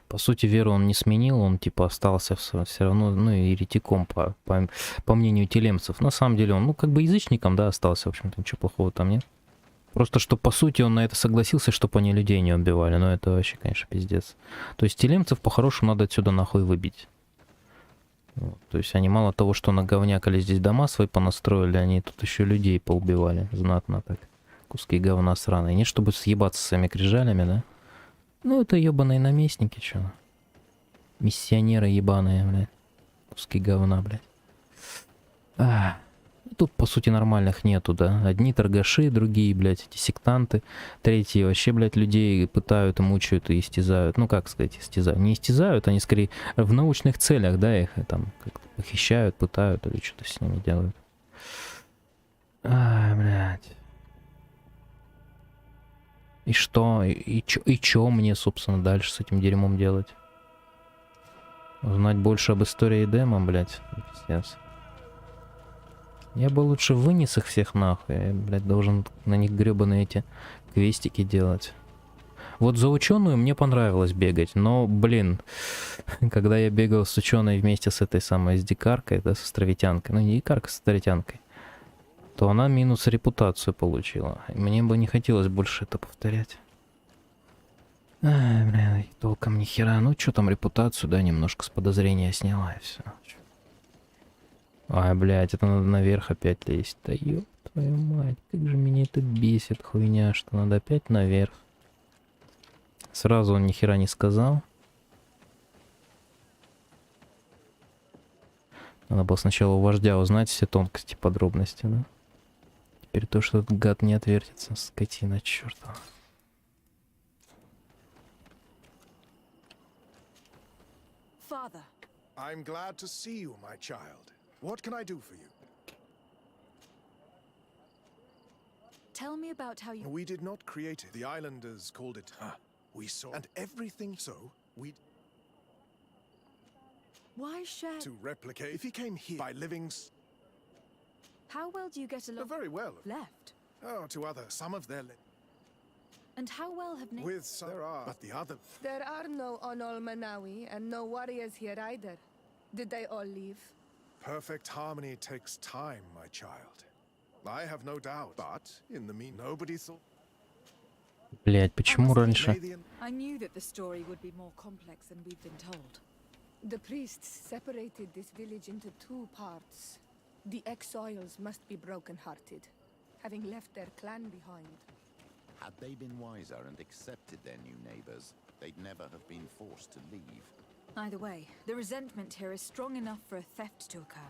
По сути, веру он не сменил, он, типа, остался все равно, ну, еретиком, по мнению телемцев. На самом деле он, ну, как бы язычником, да, остался, в общем-то, ничего плохого там нет. Просто, что, по сути, он на это согласился, чтобы они людей не убивали, но это вообще, конечно, пиздец. То есть, телемцев, по-хорошему, надо отсюда нахуй выбить. Вот. То есть, они мало того, что наговнякали здесь дома свои понастроили, они тут еще людей поубивали, знатно так. Куски говна сраные. Не чтобы съебаться с своими крижалями, да? Ну, это ебаные наместники, чё. Миссионеры ебаные, блядь. Куски говна, блядь. Тут, по сути, нормальных нету, да? Одни торгаши, другие, блядь, эти сектанты. Третьи вообще, блядь, людей пытают и мучают и истязают. Ну, как сказать, истязают? Не истязают, они скорее в научных целях, да, их там как-то похищают, пытают или что-то с ними делают. Блядь. И что? И чё мне, собственно, дальше с этим дерьмом делать? Узнать больше об истории Эдема, блядь. Пиздец. Я бы лучше вынес их всех нахуй. Я, блядь, должен на них гребаные эти квестики делать. Вот за ученую мне понравилось бегать, но, блин, когда я бегал с ученой вместе с этой самой, с дикаркой, да, с островитянкой, ну не дикарка, с островитянкой, то она минус репутацию получила. И мне бы не хотелось больше это повторять. Блин, толком ни хера. Ну, что там репутацию, да, немножко с подозрения сняла и все. Блядь, это надо наверх опять лезть. Да ёб твою мать, как же меня это бесит, хуйня, что надо опять наверх. Сразу он ни хера не сказал. Надо было сначала у вождя узнать все тонкости, подробности, да? Теперь то, что этот гад не отвертится, скотина чёртова. Father. I'm glad to see you, my child. What can I do for you? Tell me about how you... We did not create it. The islanders called it... we saw... And everything so, we... Why share... To replicate... If he came here by living... How well do you get along... very well. Left? Oh, to others. Some of their... And how well have... With some... There are... But the other... There are no Onol Manawi and no warriors here either. Did they all leave? Perfect harmony takes time, my child. I have no doubt, but in the mean, nobody thought. Блять, почему раньше? I knew that the story would be more complex than we've been told. The priests separated this village into two parts. The exiles must be broken-hearted, having left their clan behind. Had they been wiser and accepted their new neighbors, they'd never have been forced to leave. Either way, the resentment here is strong enough for a theft to occur.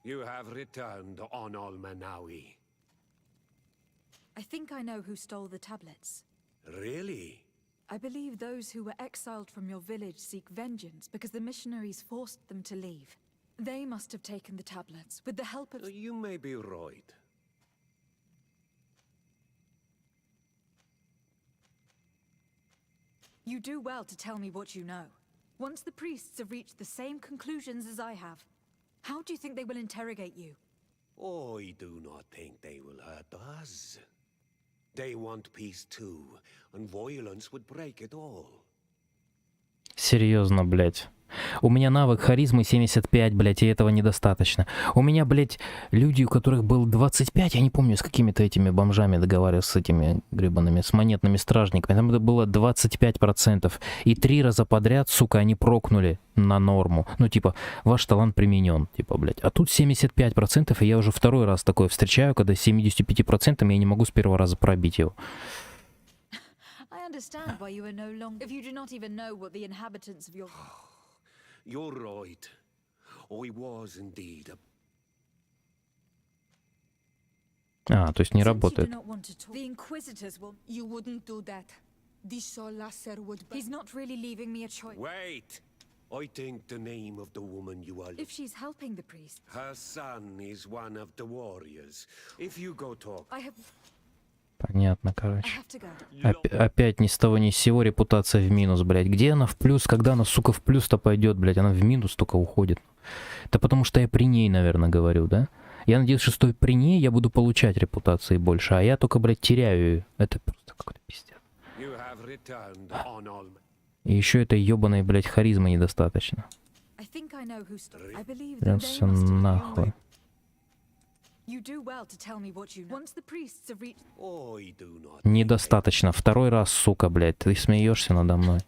You have returned Onol Manawi. I think I know who stole the tablets. Really? I believe those who were exiled from your village seek vengeance because the missionaries forced them to leave. They must have taken the tablets with the help of... You may be right. You do well to tell me what you know. Once the priests have reached the same conclusions as I have, how do you think they will interrogate you? I do not think they will hurt us. They want peace too, and violence would break it all. Серьезно, блядь. У меня навык харизмы 75, блядь, и этого недостаточно. У меня, блядь, люди, у которых был 25, я не помню, с какими-то этими бомжами договаривался, с этими гребаными, с монетными стражниками, там это было 25%. И 3 раза подряд, сука, они прокнули на норму. Ну, типа, ваш талант применен, типа, блядь. А тут 75%, и я уже второй раз такое встречаю, когда 75% я не могу с первого раза пробить его. I understand why you are no longer. If you do not even know what the inhabitants of your. You're right. I was indeed А, то есть не работает. The Inquisitors will. You wouldn't do that. The Solasser would. He's not really leaving me a choice. Wait! I think the name of the woman you are. If she's helping the priest. Her son is one of the warriors. If you go talk. I have. Понятно, короче. Опять ни с того ни с сего репутация в минус, блядь. Где она в плюс? Когда она, сука, в плюс-то пойдет, блядь? Она в минус только уходит. Это потому что я при ней, наверное, говорю, да? Я надеюсь, что стоит при ней, я буду получать репутации больше, а я только, блядь, теряю ее. Это просто какой-то пиздец. И еще этой ебаной, блядь, харизмы недостаточно. Прям все нахуй. Недостаточно. Второй раз, сука, блядь, ты смеешься надо мной.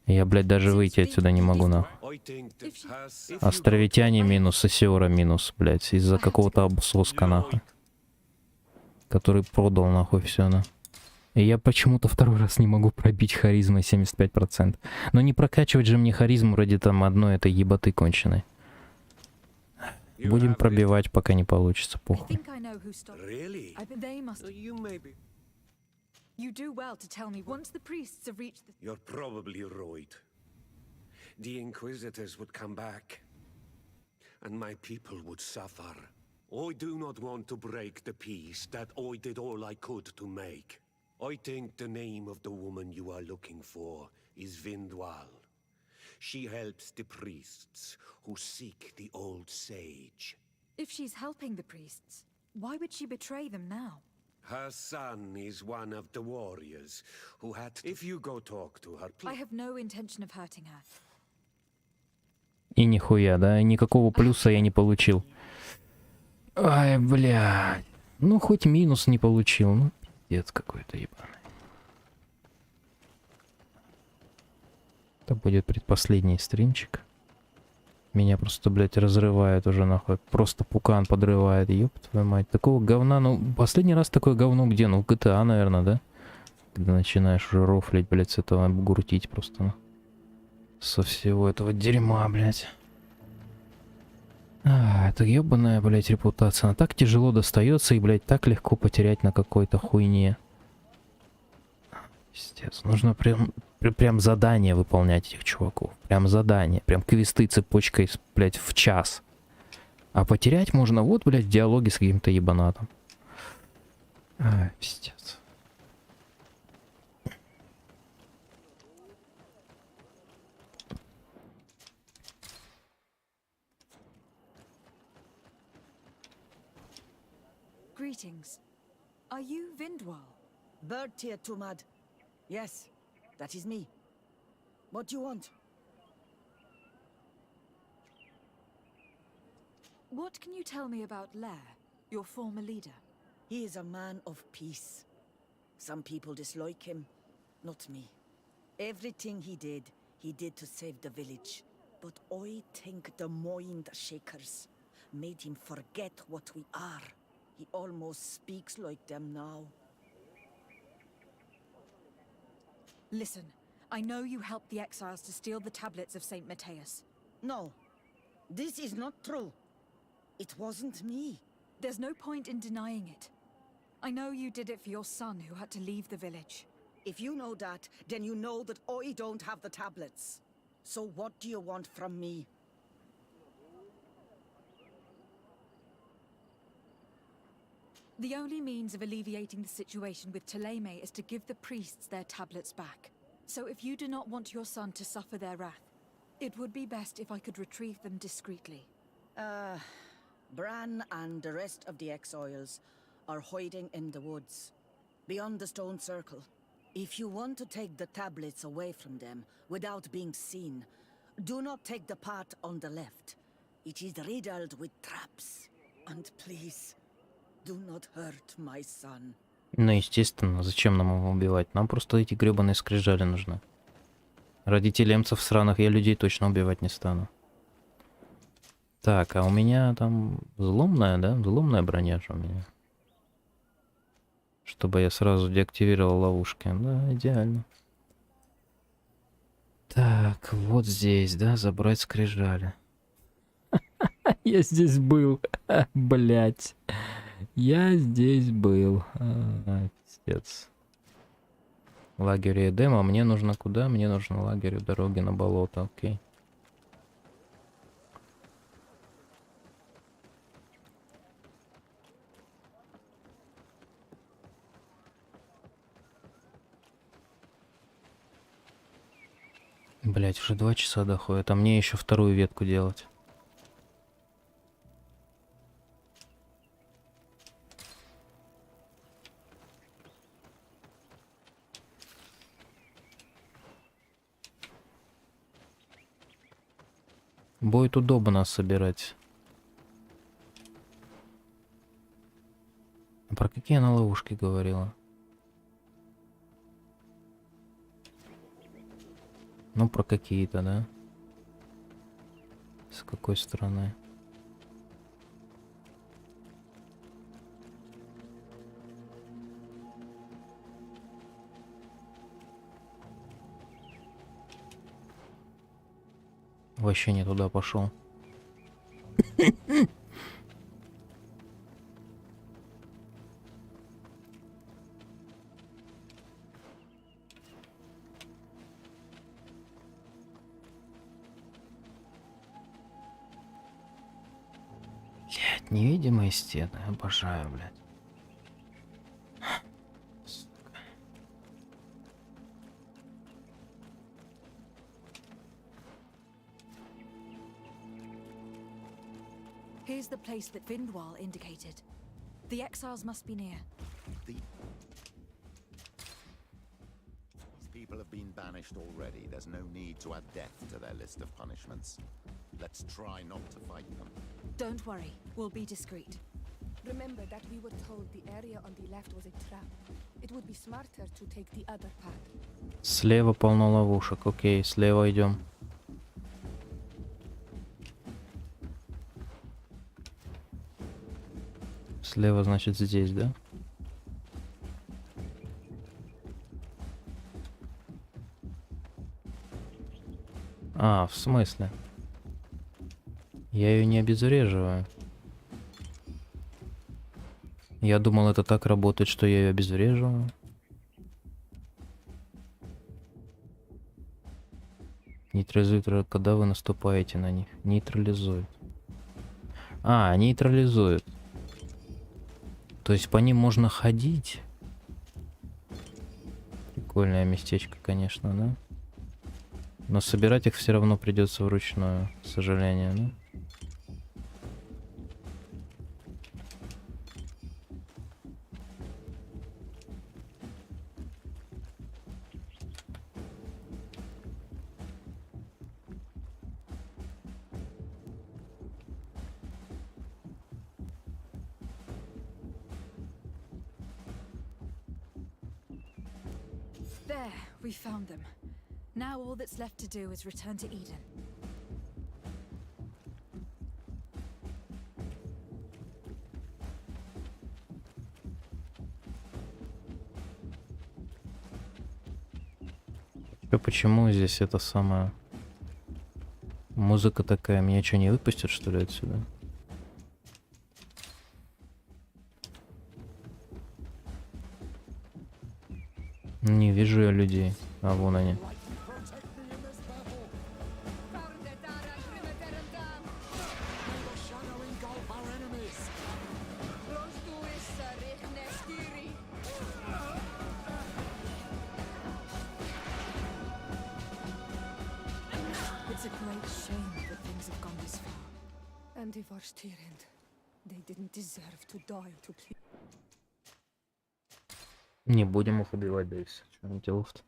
Я, блядь, даже выйти отсюда не могу, нахуй. Островитяне минус, Сесиора минус, блядь, из-за какого-то обсоска, нахуй. Который продал, нахуй, все, на. И я почему-то второй раз не могу пробить харизмой 75%. Но не прокачивать же мне харизму ради там одной этой ебаты конченой. Будем пробивать, пока не получится, похуй. You do well to tell me once the priests have reached the. You're probably right. The Inquisitors would come back, and my people would suffer. I do not want to break the peace that I did all I could to make. I think the name of the woman you are looking for is Vindwal. She helps the priests who seek the old sage. If she's helping the priests, why would she betray them now? Her son is one of the warriors who had. If you go talk to her, please. I have no intention of hurting her. И нихуя, да? Никакого плюса я не получил. Ай, бля. Ну, хоть минус не получил. Ну, пиздец какой-то ебаный. Это будет предпоследний стримчик. Меня просто, блядь, разрывает уже, нахуй. Просто пукан подрывает. Ёб твою мать. Такого говна, ну, последний раз такое говно где? Ну, в GTA, наверное, да? Когда начинаешь уже рофлить, блядь, с этого обгуртить просто, ну. Со всего этого дерьма, блядь. А, это ебаная, блядь, репутация. Она так тяжело достается и, блядь, так легко потерять на какой-то хуйне. Пиздец. Нужно прям задание выполнять этих чуваков. Прям задание. Прям квесты цепочкой, блядь, в час. А потерять можно вот, блядь, в диалоге с каким-то ебанатом. А, пиздец. Greetings. Are you Vindwal? Bertia Tumad. Yes, that is me. What do you want? What can you tell me about Lair, your former leader? He is a man of peace. Some people dislike him, not me. Everything he did to save the village. But I think the mind shakers made him forget what we are. He almost speaks like them now. Listen, I know you helped the exiles to steal the tablets of St. Matthias. No, this is not true. It wasn't me. There's no point in denying it. I know you did it for your son who had to leave the village. If you know that, then you know that I don't have the tablets. So what do you want from me? The only means of alleviating the situation with Thélème is to give the priests their tablets back. So if you do not want your son to suffer their wrath, it would be best if I could retrieve them discreetly. Bran and the rest of the exiles are hiding in the woods, beyond the stone circle. If you want to take the tablets away from them without being seen, do not take the path on the left. It is riddled with traps. And please, do not hurt my son. Ну, естественно, зачем нам его убивать? Нам просто эти гребаные скрижали нужны. Ради телемцев сраных я людей точно убивать не стану. Так, а у меня там взломная, да? Взломная броня же у меня. Чтобы я сразу деактивировал ловушки. Да, идеально. Так, вот здесь, да, забрать скрижали. Я здесь был. Блять. Я здесь был. Пиздец. Лагерь Эдема. Мне нужно куда? Мне нужно лагерь у дороги на болото. Окей. Блять, уже 2 часа доходит, а мне еще вторую ветку делать. Будет удобно собирать. А про какие она ловушки говорила? Ну, про какие-то, да? С какой стороны? Вообще не туда пошел. Блять, невидимые стены, обожаю, блядь. Here's the place that Vindwal indicated. The exiles must be near. These people have been banished already. There's no need to add death to their list of punishments. Let's try not to fight them. Don't worry, we'll be discreet. Remember that we were told the area on the left was a trap. It would be smarter to take the other path. Слева полно ловушек. Окей, слева идем. Слева, значит, здесь, да? А, в смысле? Я ее не обезвреживаю. Я думал, это так работает, что я ее обезвреживаю. Нейтрализует, когда вы наступаете на них. Нейтрализует. А, нейтрализует. То есть по ним можно ходить. Прикольное местечко, конечно, да? Но собирать их все равно придется вручную, к сожалению, да? There, we found them. Now all that's left to do is return to Eden. Почему здесь это самое... Музыка такая, меня что, не выпустят, что ли, отсюда? Не вижу я людей. А вон они. They didn't deserve to die to please. Не будем их убивать, да и все. Что им делать-то?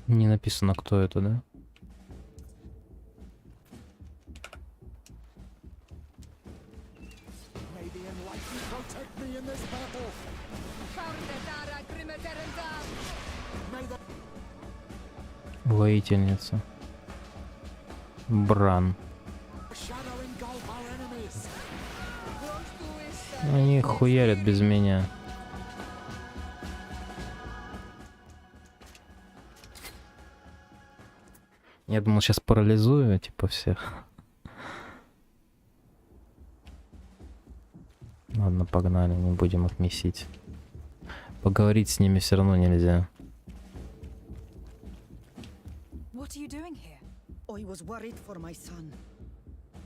Не написано, кто это, да? Воительница. Бран. Они хуярят без меня. Я думал, сейчас парализую, типа, всех. Ладно, погнали, не будем их месить. Поговорить с ними все равно нельзя. What are you doing here? I was worried for my son.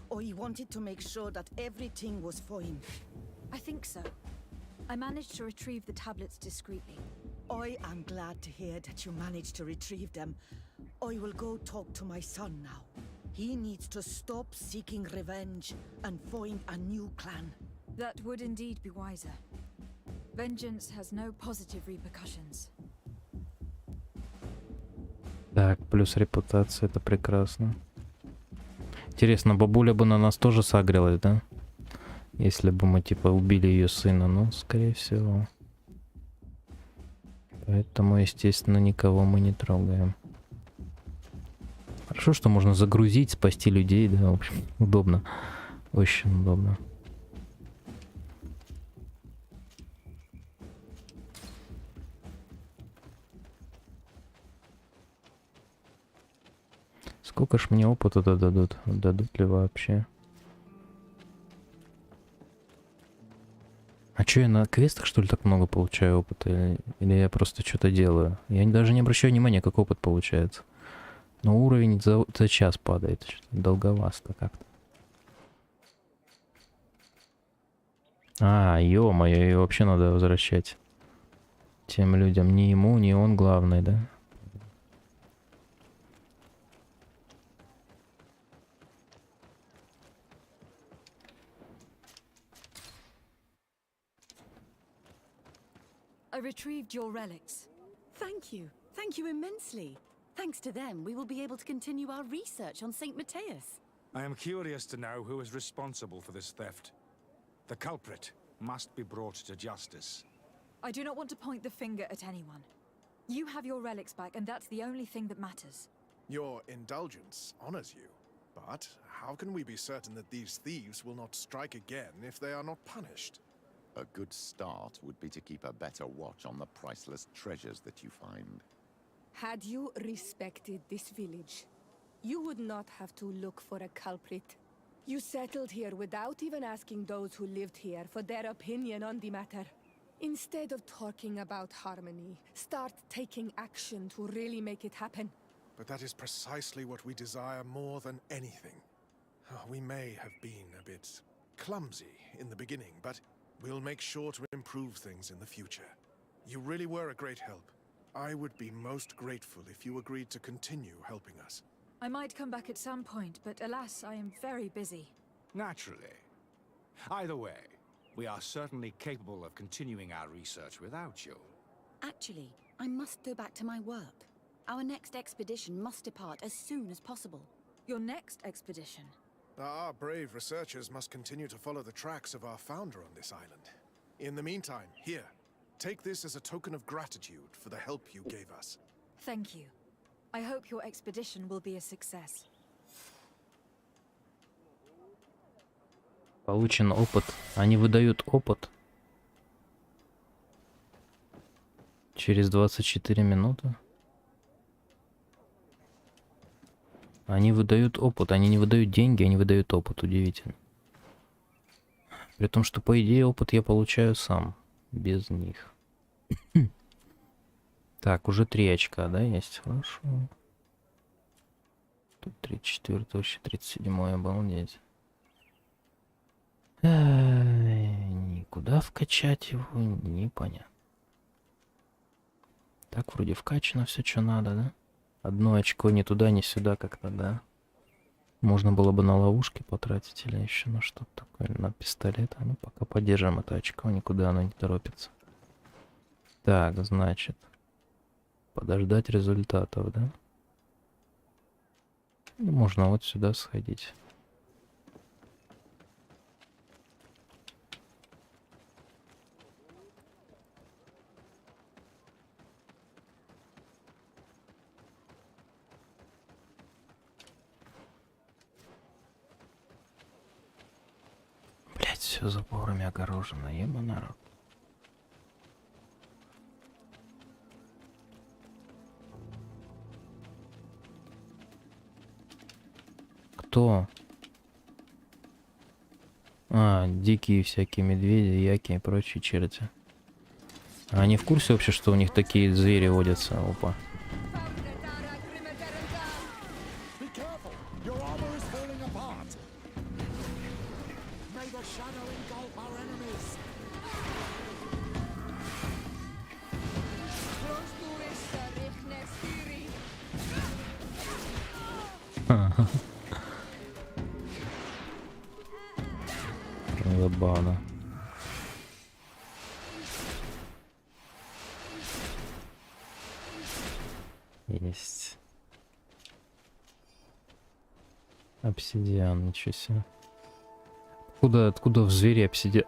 I wanted to make sure that everything was fine. I think so. I managed to retrieve the tablets discreetly. I am glad to hear that you managed to retrieve them. I will go talk to my son now. He needs to stop seeking revenge and find a new clan. That would indeed be wiser. Vengeance has no positive repercussions. Так, плюс репутация, это прекрасно. Интересно, бабуля бы на нас тоже сагрилась, да? Если бы мы, типа, убили ее сына, ну, скорее всего. Поэтому, естественно, никого мы не трогаем. Хорошо, что можно загрузить, спасти людей, да, в общем, удобно. Очень удобно. Сколько ж мне опыта-то дадут? Дадут ли вообще? А чё, я на квестах, что ли, так много получаю опыта? Или я просто что-то делаю? Я даже не обращаю внимания, как опыт получается. Но уровень за час падает. Долговасто как-то. А, ё-моё, её вообще надо возвращать. Тем людям. Не ему, не он главный, да? I retrieved your relics. Thank you. Thank you immensely. Thanks to them, we will be able to continue our research on St. Matthias. I am curious to know who is responsible for this theft. The culprit must be brought to justice. I do not want to point the finger at anyone. You have your relics back, and that's the only thing that matters. Your indulgence honors you. But how can we be certain that these thieves will not strike again if they are not punished? A good start would be to keep a better watch on the priceless treasures that you find. Had you respected this village, you would not have to look for a culprit. You settled here without even asking those who lived here for their opinion on the matter. Instead of talking about harmony, start taking action to really make it happen. But that is precisely what we desire more than anything. We may have been a bit clumsy in the beginning, but we'll make sure to improve things in the future. You really were a great help. I would be most grateful if you agreed to continue helping us. I might come back at some point, but alas, I am very busy. Naturally. Either way, we are certainly capable of continuing our research without you. Actually, I must go back to my work. Our next expedition must depart as soon as possible. Your next expedition? Our brave researchers must continue to follow the tracks of our founder on this island. In the meantime, here, take this as a token of gratitude for the help you gave us. Thank you. I hope your expedition will be a success. Получен опыт. Они выдают опыт. Через 24 минуты. Они выдают опыт. Они не выдают деньги, они выдают опыт. Удивительно. При том, что по идее опыт я получаю сам. без них. Так, уже 3 очка, да, есть? Хорошо. Тут 34, вообще 37, обалдеть. Никуда вкачать его непонятно. Так, вроде вкачано все, что надо, да? Одно очко ни туда, ни сюда как-то, да? Можно было бы на ловушки потратить или еще на что-то такое, на пистолет. А ну, пока поддержим это очко, никуда оно не торопится. Так, значит, подождать результатов, да? Ну, можно вот сюда сходить. Блять, все заборами огорожено, еба народ. Кто? А, дикие всякие медведи, яки и прочие черти. А они в курсе вообще, что у них такие звери водятся? Опа. Забавно. Есть. Обсидиан, ничего себе. Откуда в звере обсидиан?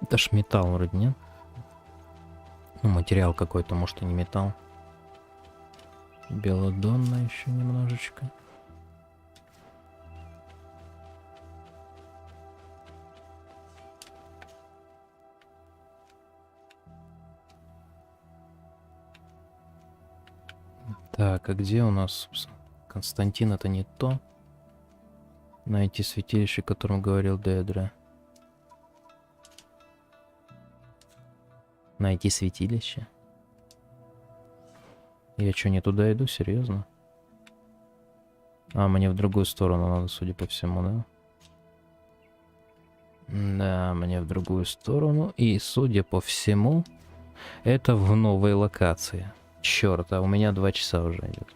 Это ж металл вроде, нет? Ну, материал какой-то, может, и не металл. Белодонна еще немножечко. Так, а где у нас, собственно? Константин, это не то. Найти святилище, о котором говорил Дедра. Найти святилище? Я что, не туда иду? Серьезно? А, мне в другую сторону надо, судя по всему, да? Да, мне в другую сторону. И, судя по всему, это в новой локации. Черт, а у меня 2 часа уже идет.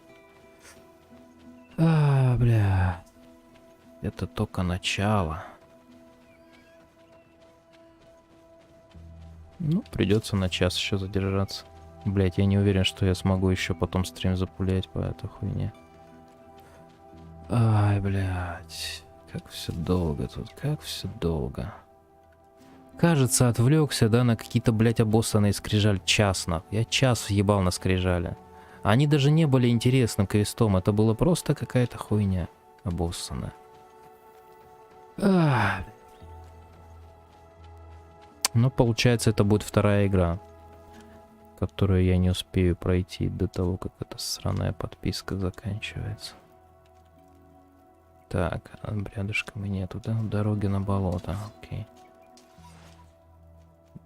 А, бля. Это только начало. Ну, придется на час еще задержаться. Блять, я не уверен, что я смогу еще потом стрим запулять по этой хуйне. Ай, блядь. Как все долго тут, как все долго. Кажется, отвлекся, да, на какие-то, блядь, обоссанные скрижаль. Я час въебал на скрижали. Они даже не были интересным квестом. Это было просто какая-то хуйня обоссанная. Ну, получается, это будет вторая игра, которую я не успею пройти до того, как эта сраная подписка заканчивается. Так, рядышком и нету, да? Дороги на болото, окей.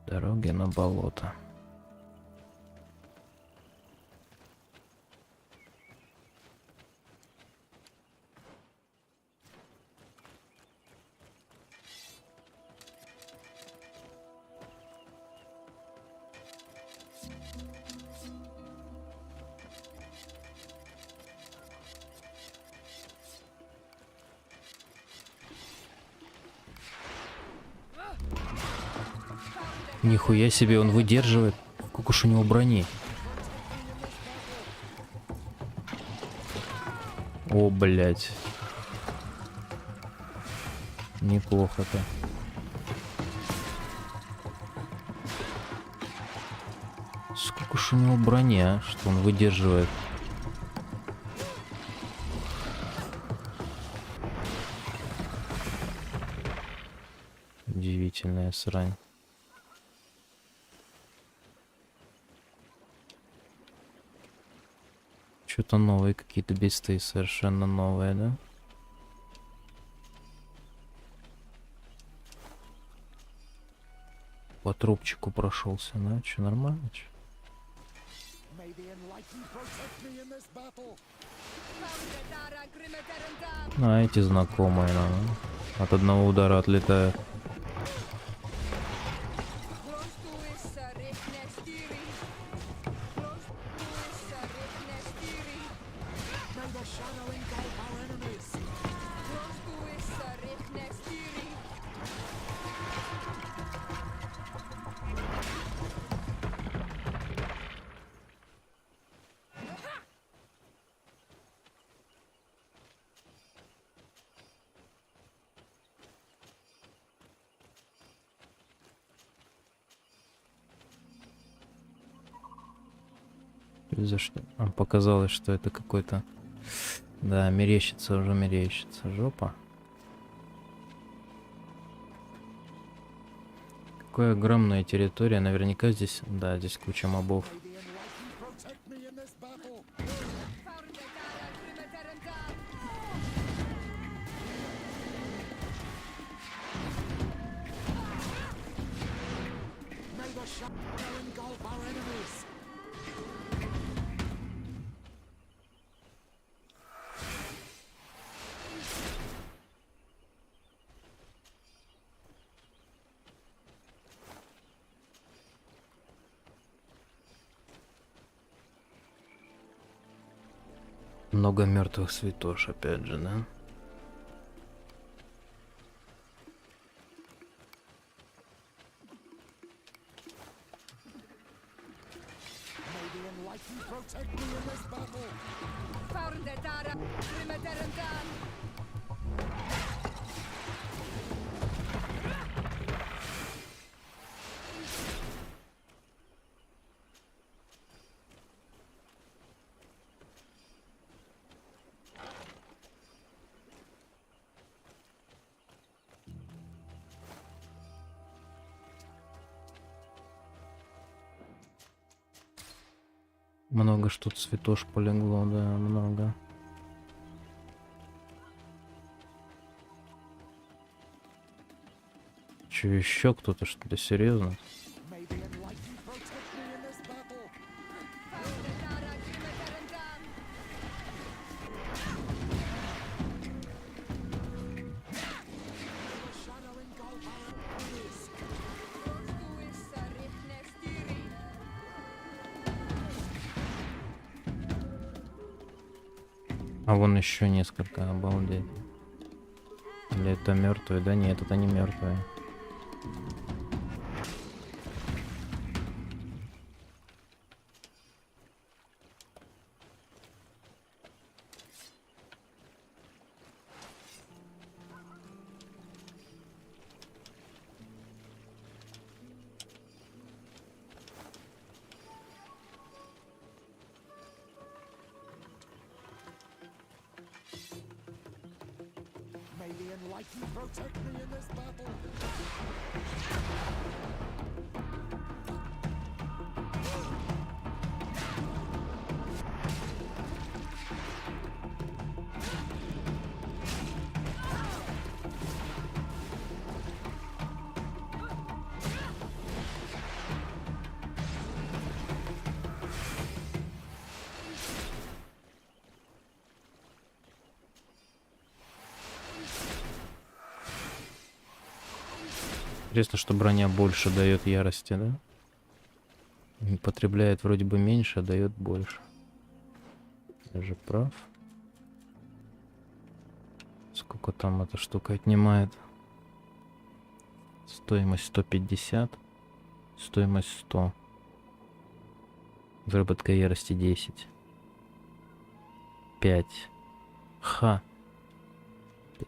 Дороги на болото. Нихуя себе, он выдерживает. Сколько ж у него брони. О, блядь. Неплохо-то. Сколько ж у него брони, а? Что он выдерживает. Удивительная срань. Что-то новые какие-то бесты, совершенно новые, да? по трубчику прошелся, да? Че, нормально? Чё? А эти знакомые, наверное. От одного удара отлетают. За что? Показалось, что это какой-то... Да, мерещится, уже мерещится. Жопа. Какая огромная территория. Наверняка здесь... Да, здесь куча мобов. Много мертвых святош, опять же, да? Много что-то святош полегло, да, много. Че, еще кто-то, что-то серьезно? А вон еще несколько, обалдеть. Или это мертвые? Да нет, это не мертвые. Интересно, что броня больше дает ярости, да? И потребляет вроде бы меньше, а дает больше. Я же прав. Сколько там эта штука отнимает? Стоимость 150. Стоимость 100. Выработка ярости 10. 5. Ха.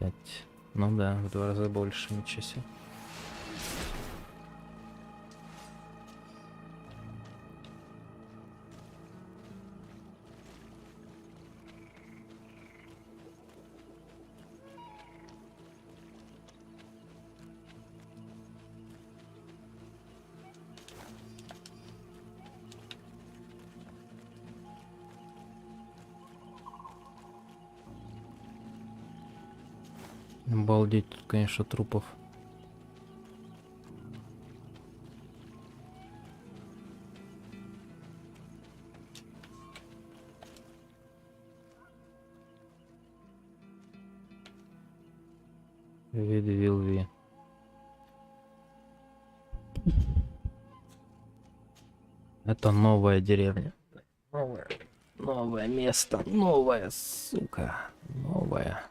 5. Ну да, в 2 раза больше, ничего себе. Обалдеть, тут, конечно, трупов. Вилви. Это новая деревня. Новое место. Новое, сука. Новое.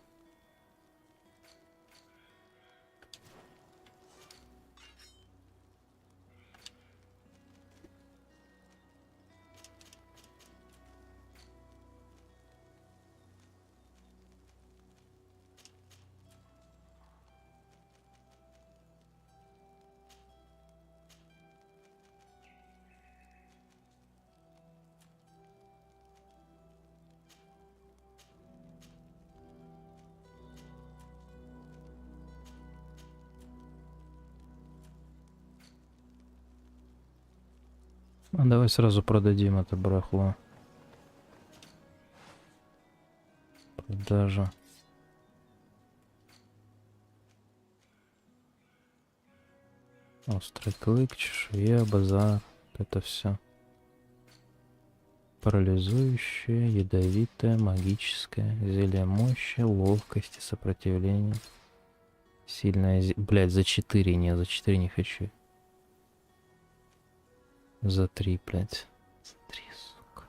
А давай сразу продадим это барахло. Продажа. Острый клык, чешуя, базар. Это все. Парализующее, ядовитое, магическое, зелье мощи, ловкости, сопротивления. Сильное, блядь, за 4, не, за 4 не хочу. За 3, блядь. За 3, сука.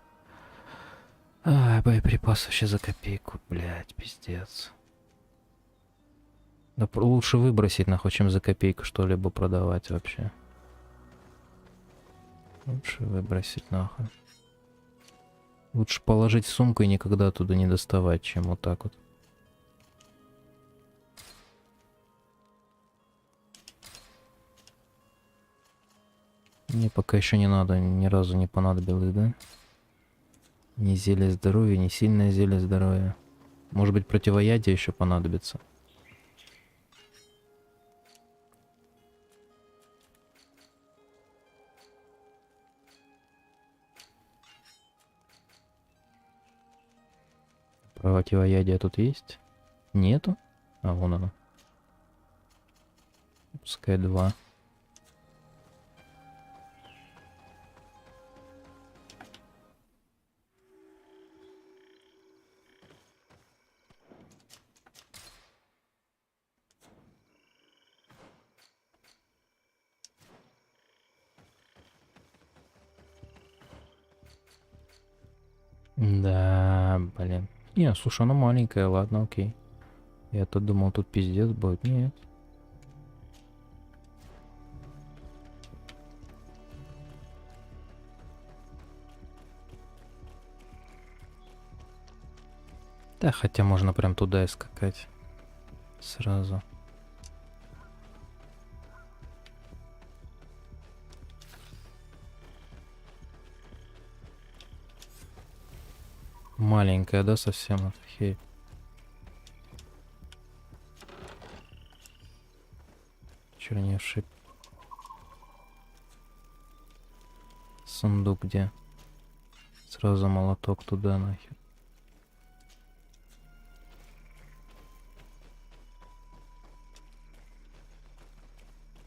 А, боеприпасы вообще за копейку, блядь, пиздец. Да лучше выбросить, нахуй, чем за копейку что-либо продавать вообще. Лучше выбросить, нахуй. Лучше положить в сумку и никогда оттуда не доставать, чем вот так вот. Мне пока еще не надо, ни разу не понадобилось, да? Ни зелье здоровья, ни сильное зелье здоровья. Может быть, противоядие еще понадобится. Противоядие тут есть? Нету? А, вон оно. Пускай 2. Да, блин. Не, слушай, она маленькая, ладно, окей. Я-то думал, тут пиздец будет. Нет. Да, хотя можно прям туда и скакать. Сразу. Маленькая, да, совсем эта херь. Черневший. Сундук где? Сразу молоток туда нахер.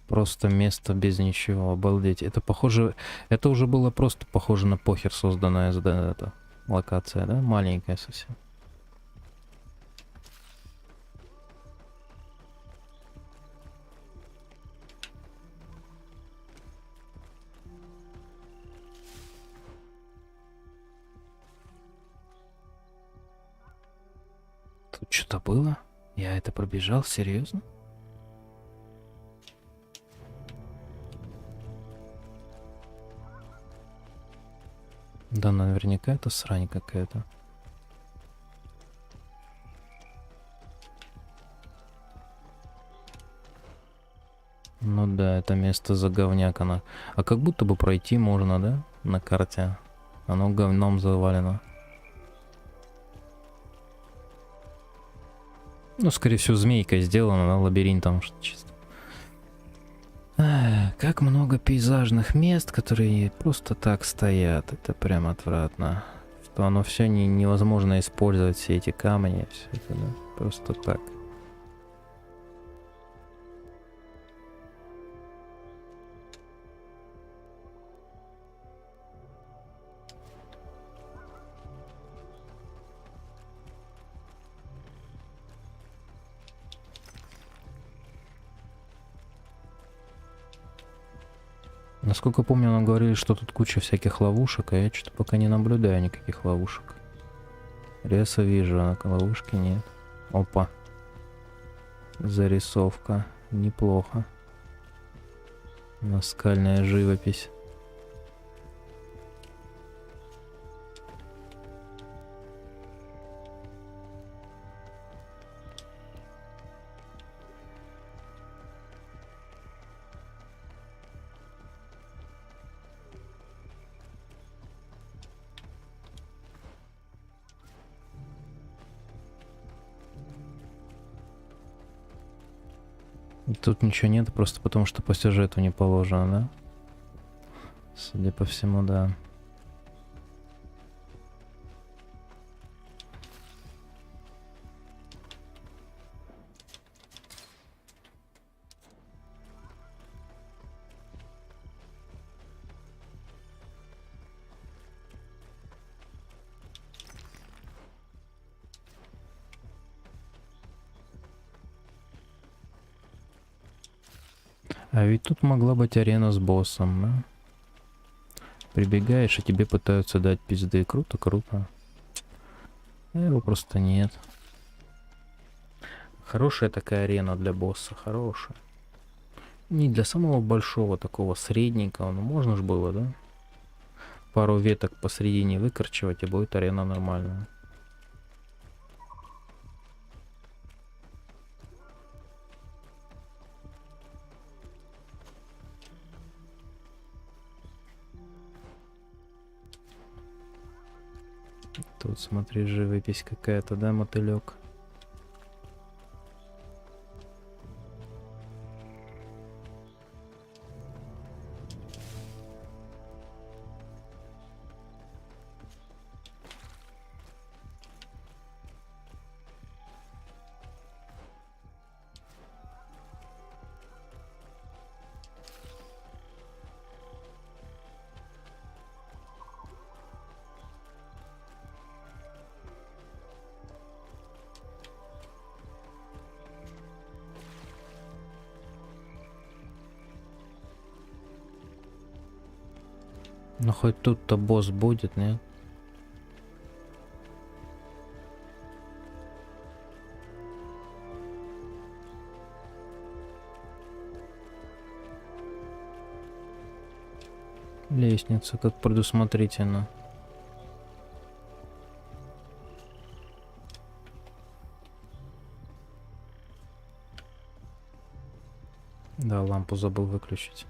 Просто место без ничего, обалдеть. Это похоже, это уже было просто похоже на похер созданная эта локация, да? Маленькая совсем. Тут что-то было? Я это пробежал? Серьезно? Да, наверняка это срань какая-то. Ну да, это место за говняк она. А как будто бы пройти можно, да? На карте. Оно говном завалено. Ну, скорее всего, змейкой сделано, да, лабиринтом чисто. Как много пейзажных мест, которые просто так стоят. Это прям отвратно. Что оно все невозможно использовать, все эти камни, все это, да, просто так. Насколько помню, нам говорили, что тут куча всяких ловушек, а я что-то пока не наблюдаю никаких ловушек. Реса вижу, а ловушки нет. Опа. Зарисовка. Неплохо. Наскальная живопись. Тут ничего нет, просто потому что по сюжету не положено, да? Судя по всему, да. А ведь тут могла быть арена с боссом, да? Прибегаешь, и тебе пытаются дать пизды. Круто, круто. А его просто нет. Хорошая такая арена для босса, хорошая. Не для самого большого, такого средненького, но можно ж было, да? Пару веток посередине выкорчевать, и будет арена нормальная. Тут, смотри, живопись какая-то, да, мотылек? Ну хоть тут-то босс будет, нет? Лестница, как предусмотрительно. Да, лампу забыл выключить.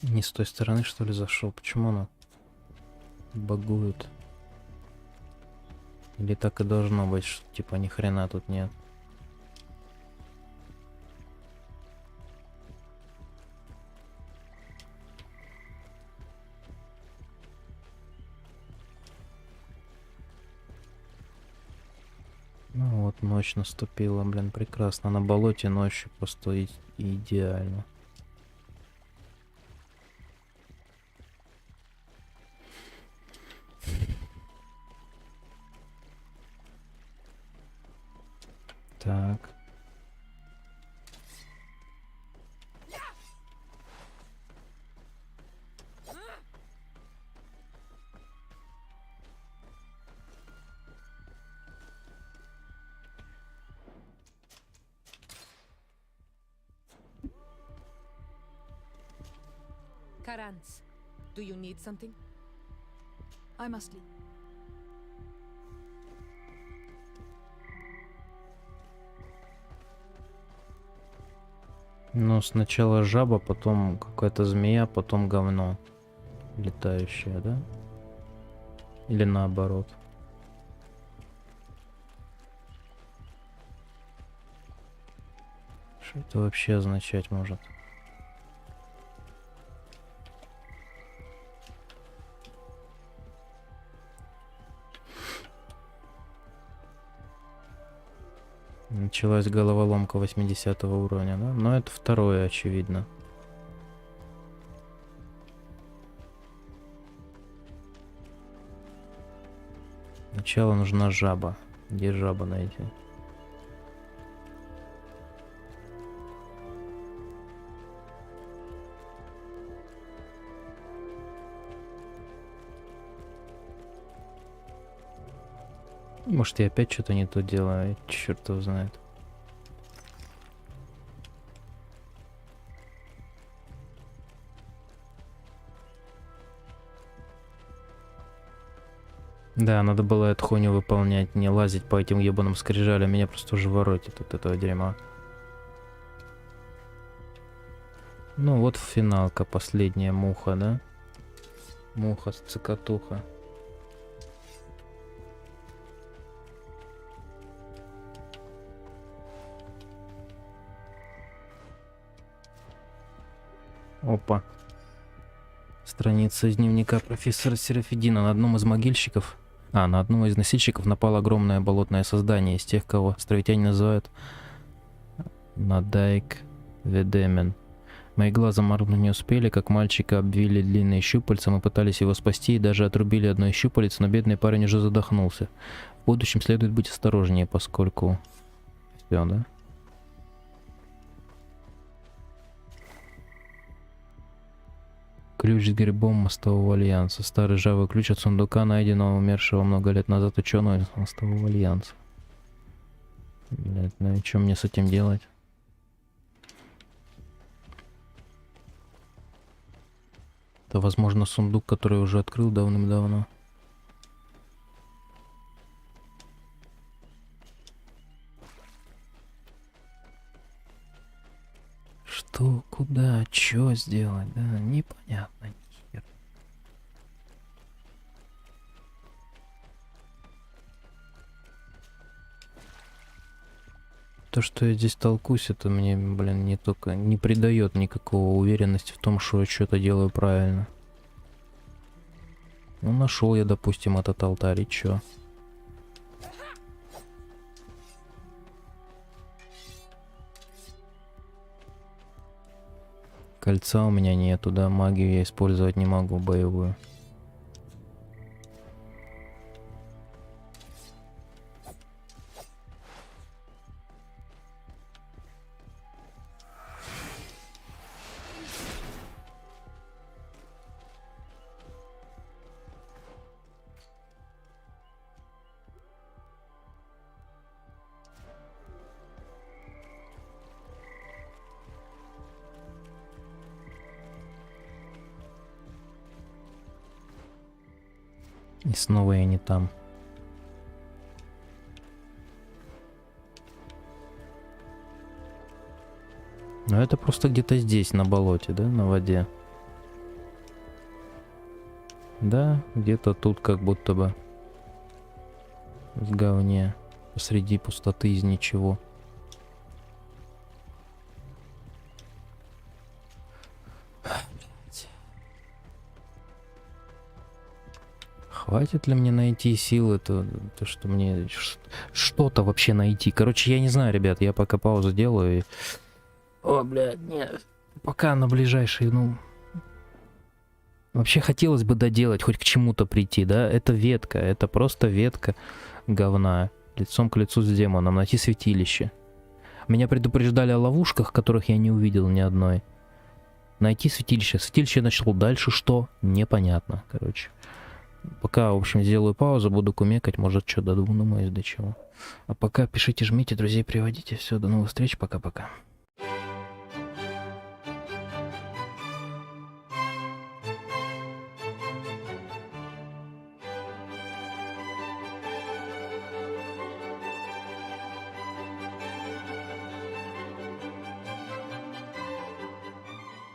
Не с той стороны, что ли, зашел? Почему она багует? Или так и должно быть, что типа ни хрена тут нет? Ну вот, ночь наступила, блин, прекрасно. На болоте ночью просто идеально. Так. Karans, do you need something? I must leave. Ну, сначала жаба, потом какая-то змея, потом говно. Летающая, да? Или наоборот? Что это вообще означать может? Началась головоломка 80 уровня, да? Но это второе, очевидно. Сначала нужна жаба. Где жаба найти? Может, я опять что-то не то делаю, черт его знает. Да, надо было эту хуйню выполнять, не лазить по этим ебаным скрижалям, меня просто уже воротит от этого дерьма. Ну вот финалка, последняя муха, да? Муха-цикатуха. Опа. Страница из дневника профессора Серафидина. На одном из могильщиков... на одного из носильщиков напало огромное болотное создание из тех, кого островитяне называют Надайк Ведемен. Мои глаза моргнуть не успели, как мальчика обвили длинные щупальца, мы пытались его спасти и даже отрубили одно из щупалец, но бедный парень уже задохнулся. В будущем следует быть осторожнее, поскольку... Все, да? Ключ с гербом мостового альянса. Старый ржавый ключ от сундука, найденного умершего много лет назад ученого из мостового альянса. Блять, ну и что мне с этим делать? Это, возможно, сундук, который уже открыл давным-давно. Что, куда, что сделать, да, непонятно, нихер. То, что я здесь толкусь, это мне, блин, не придает никакого уверенности в том, что я что-то делаю правильно. Ну, нашел я, допустим, этот алтарь, и чё? Кольца у меня нету, да, магию я использовать не могу, боевую. И снова я не там. Но это просто где-то здесь, на болоте, да, на воде. Да, где-то тут как будто бы в говне, посреди пустоты из ничего. Хватит ли мне найти силы, то что мне что-то вообще найти. Короче, я не знаю, ребят, я пока паузу делаю. И... О, блядь, нет. Пока на ближайший, ну... Вообще хотелось бы доделать, хоть к чему-то прийти, да? Это ветка, это просто ветка говна. Лицом к лицу с демоном, найти святилище. Меня предупреждали о ловушках, которых я не увидел ни одной. Найти святилище. Святилище я нашел. Дальше что? Непонятно, короче. Пока, в общем, сделаю паузу, буду кумекать, может, что додумаюсь до чего. А пока пишите, жмите, друзей приводите. Все, до новых встреч, пока-пока.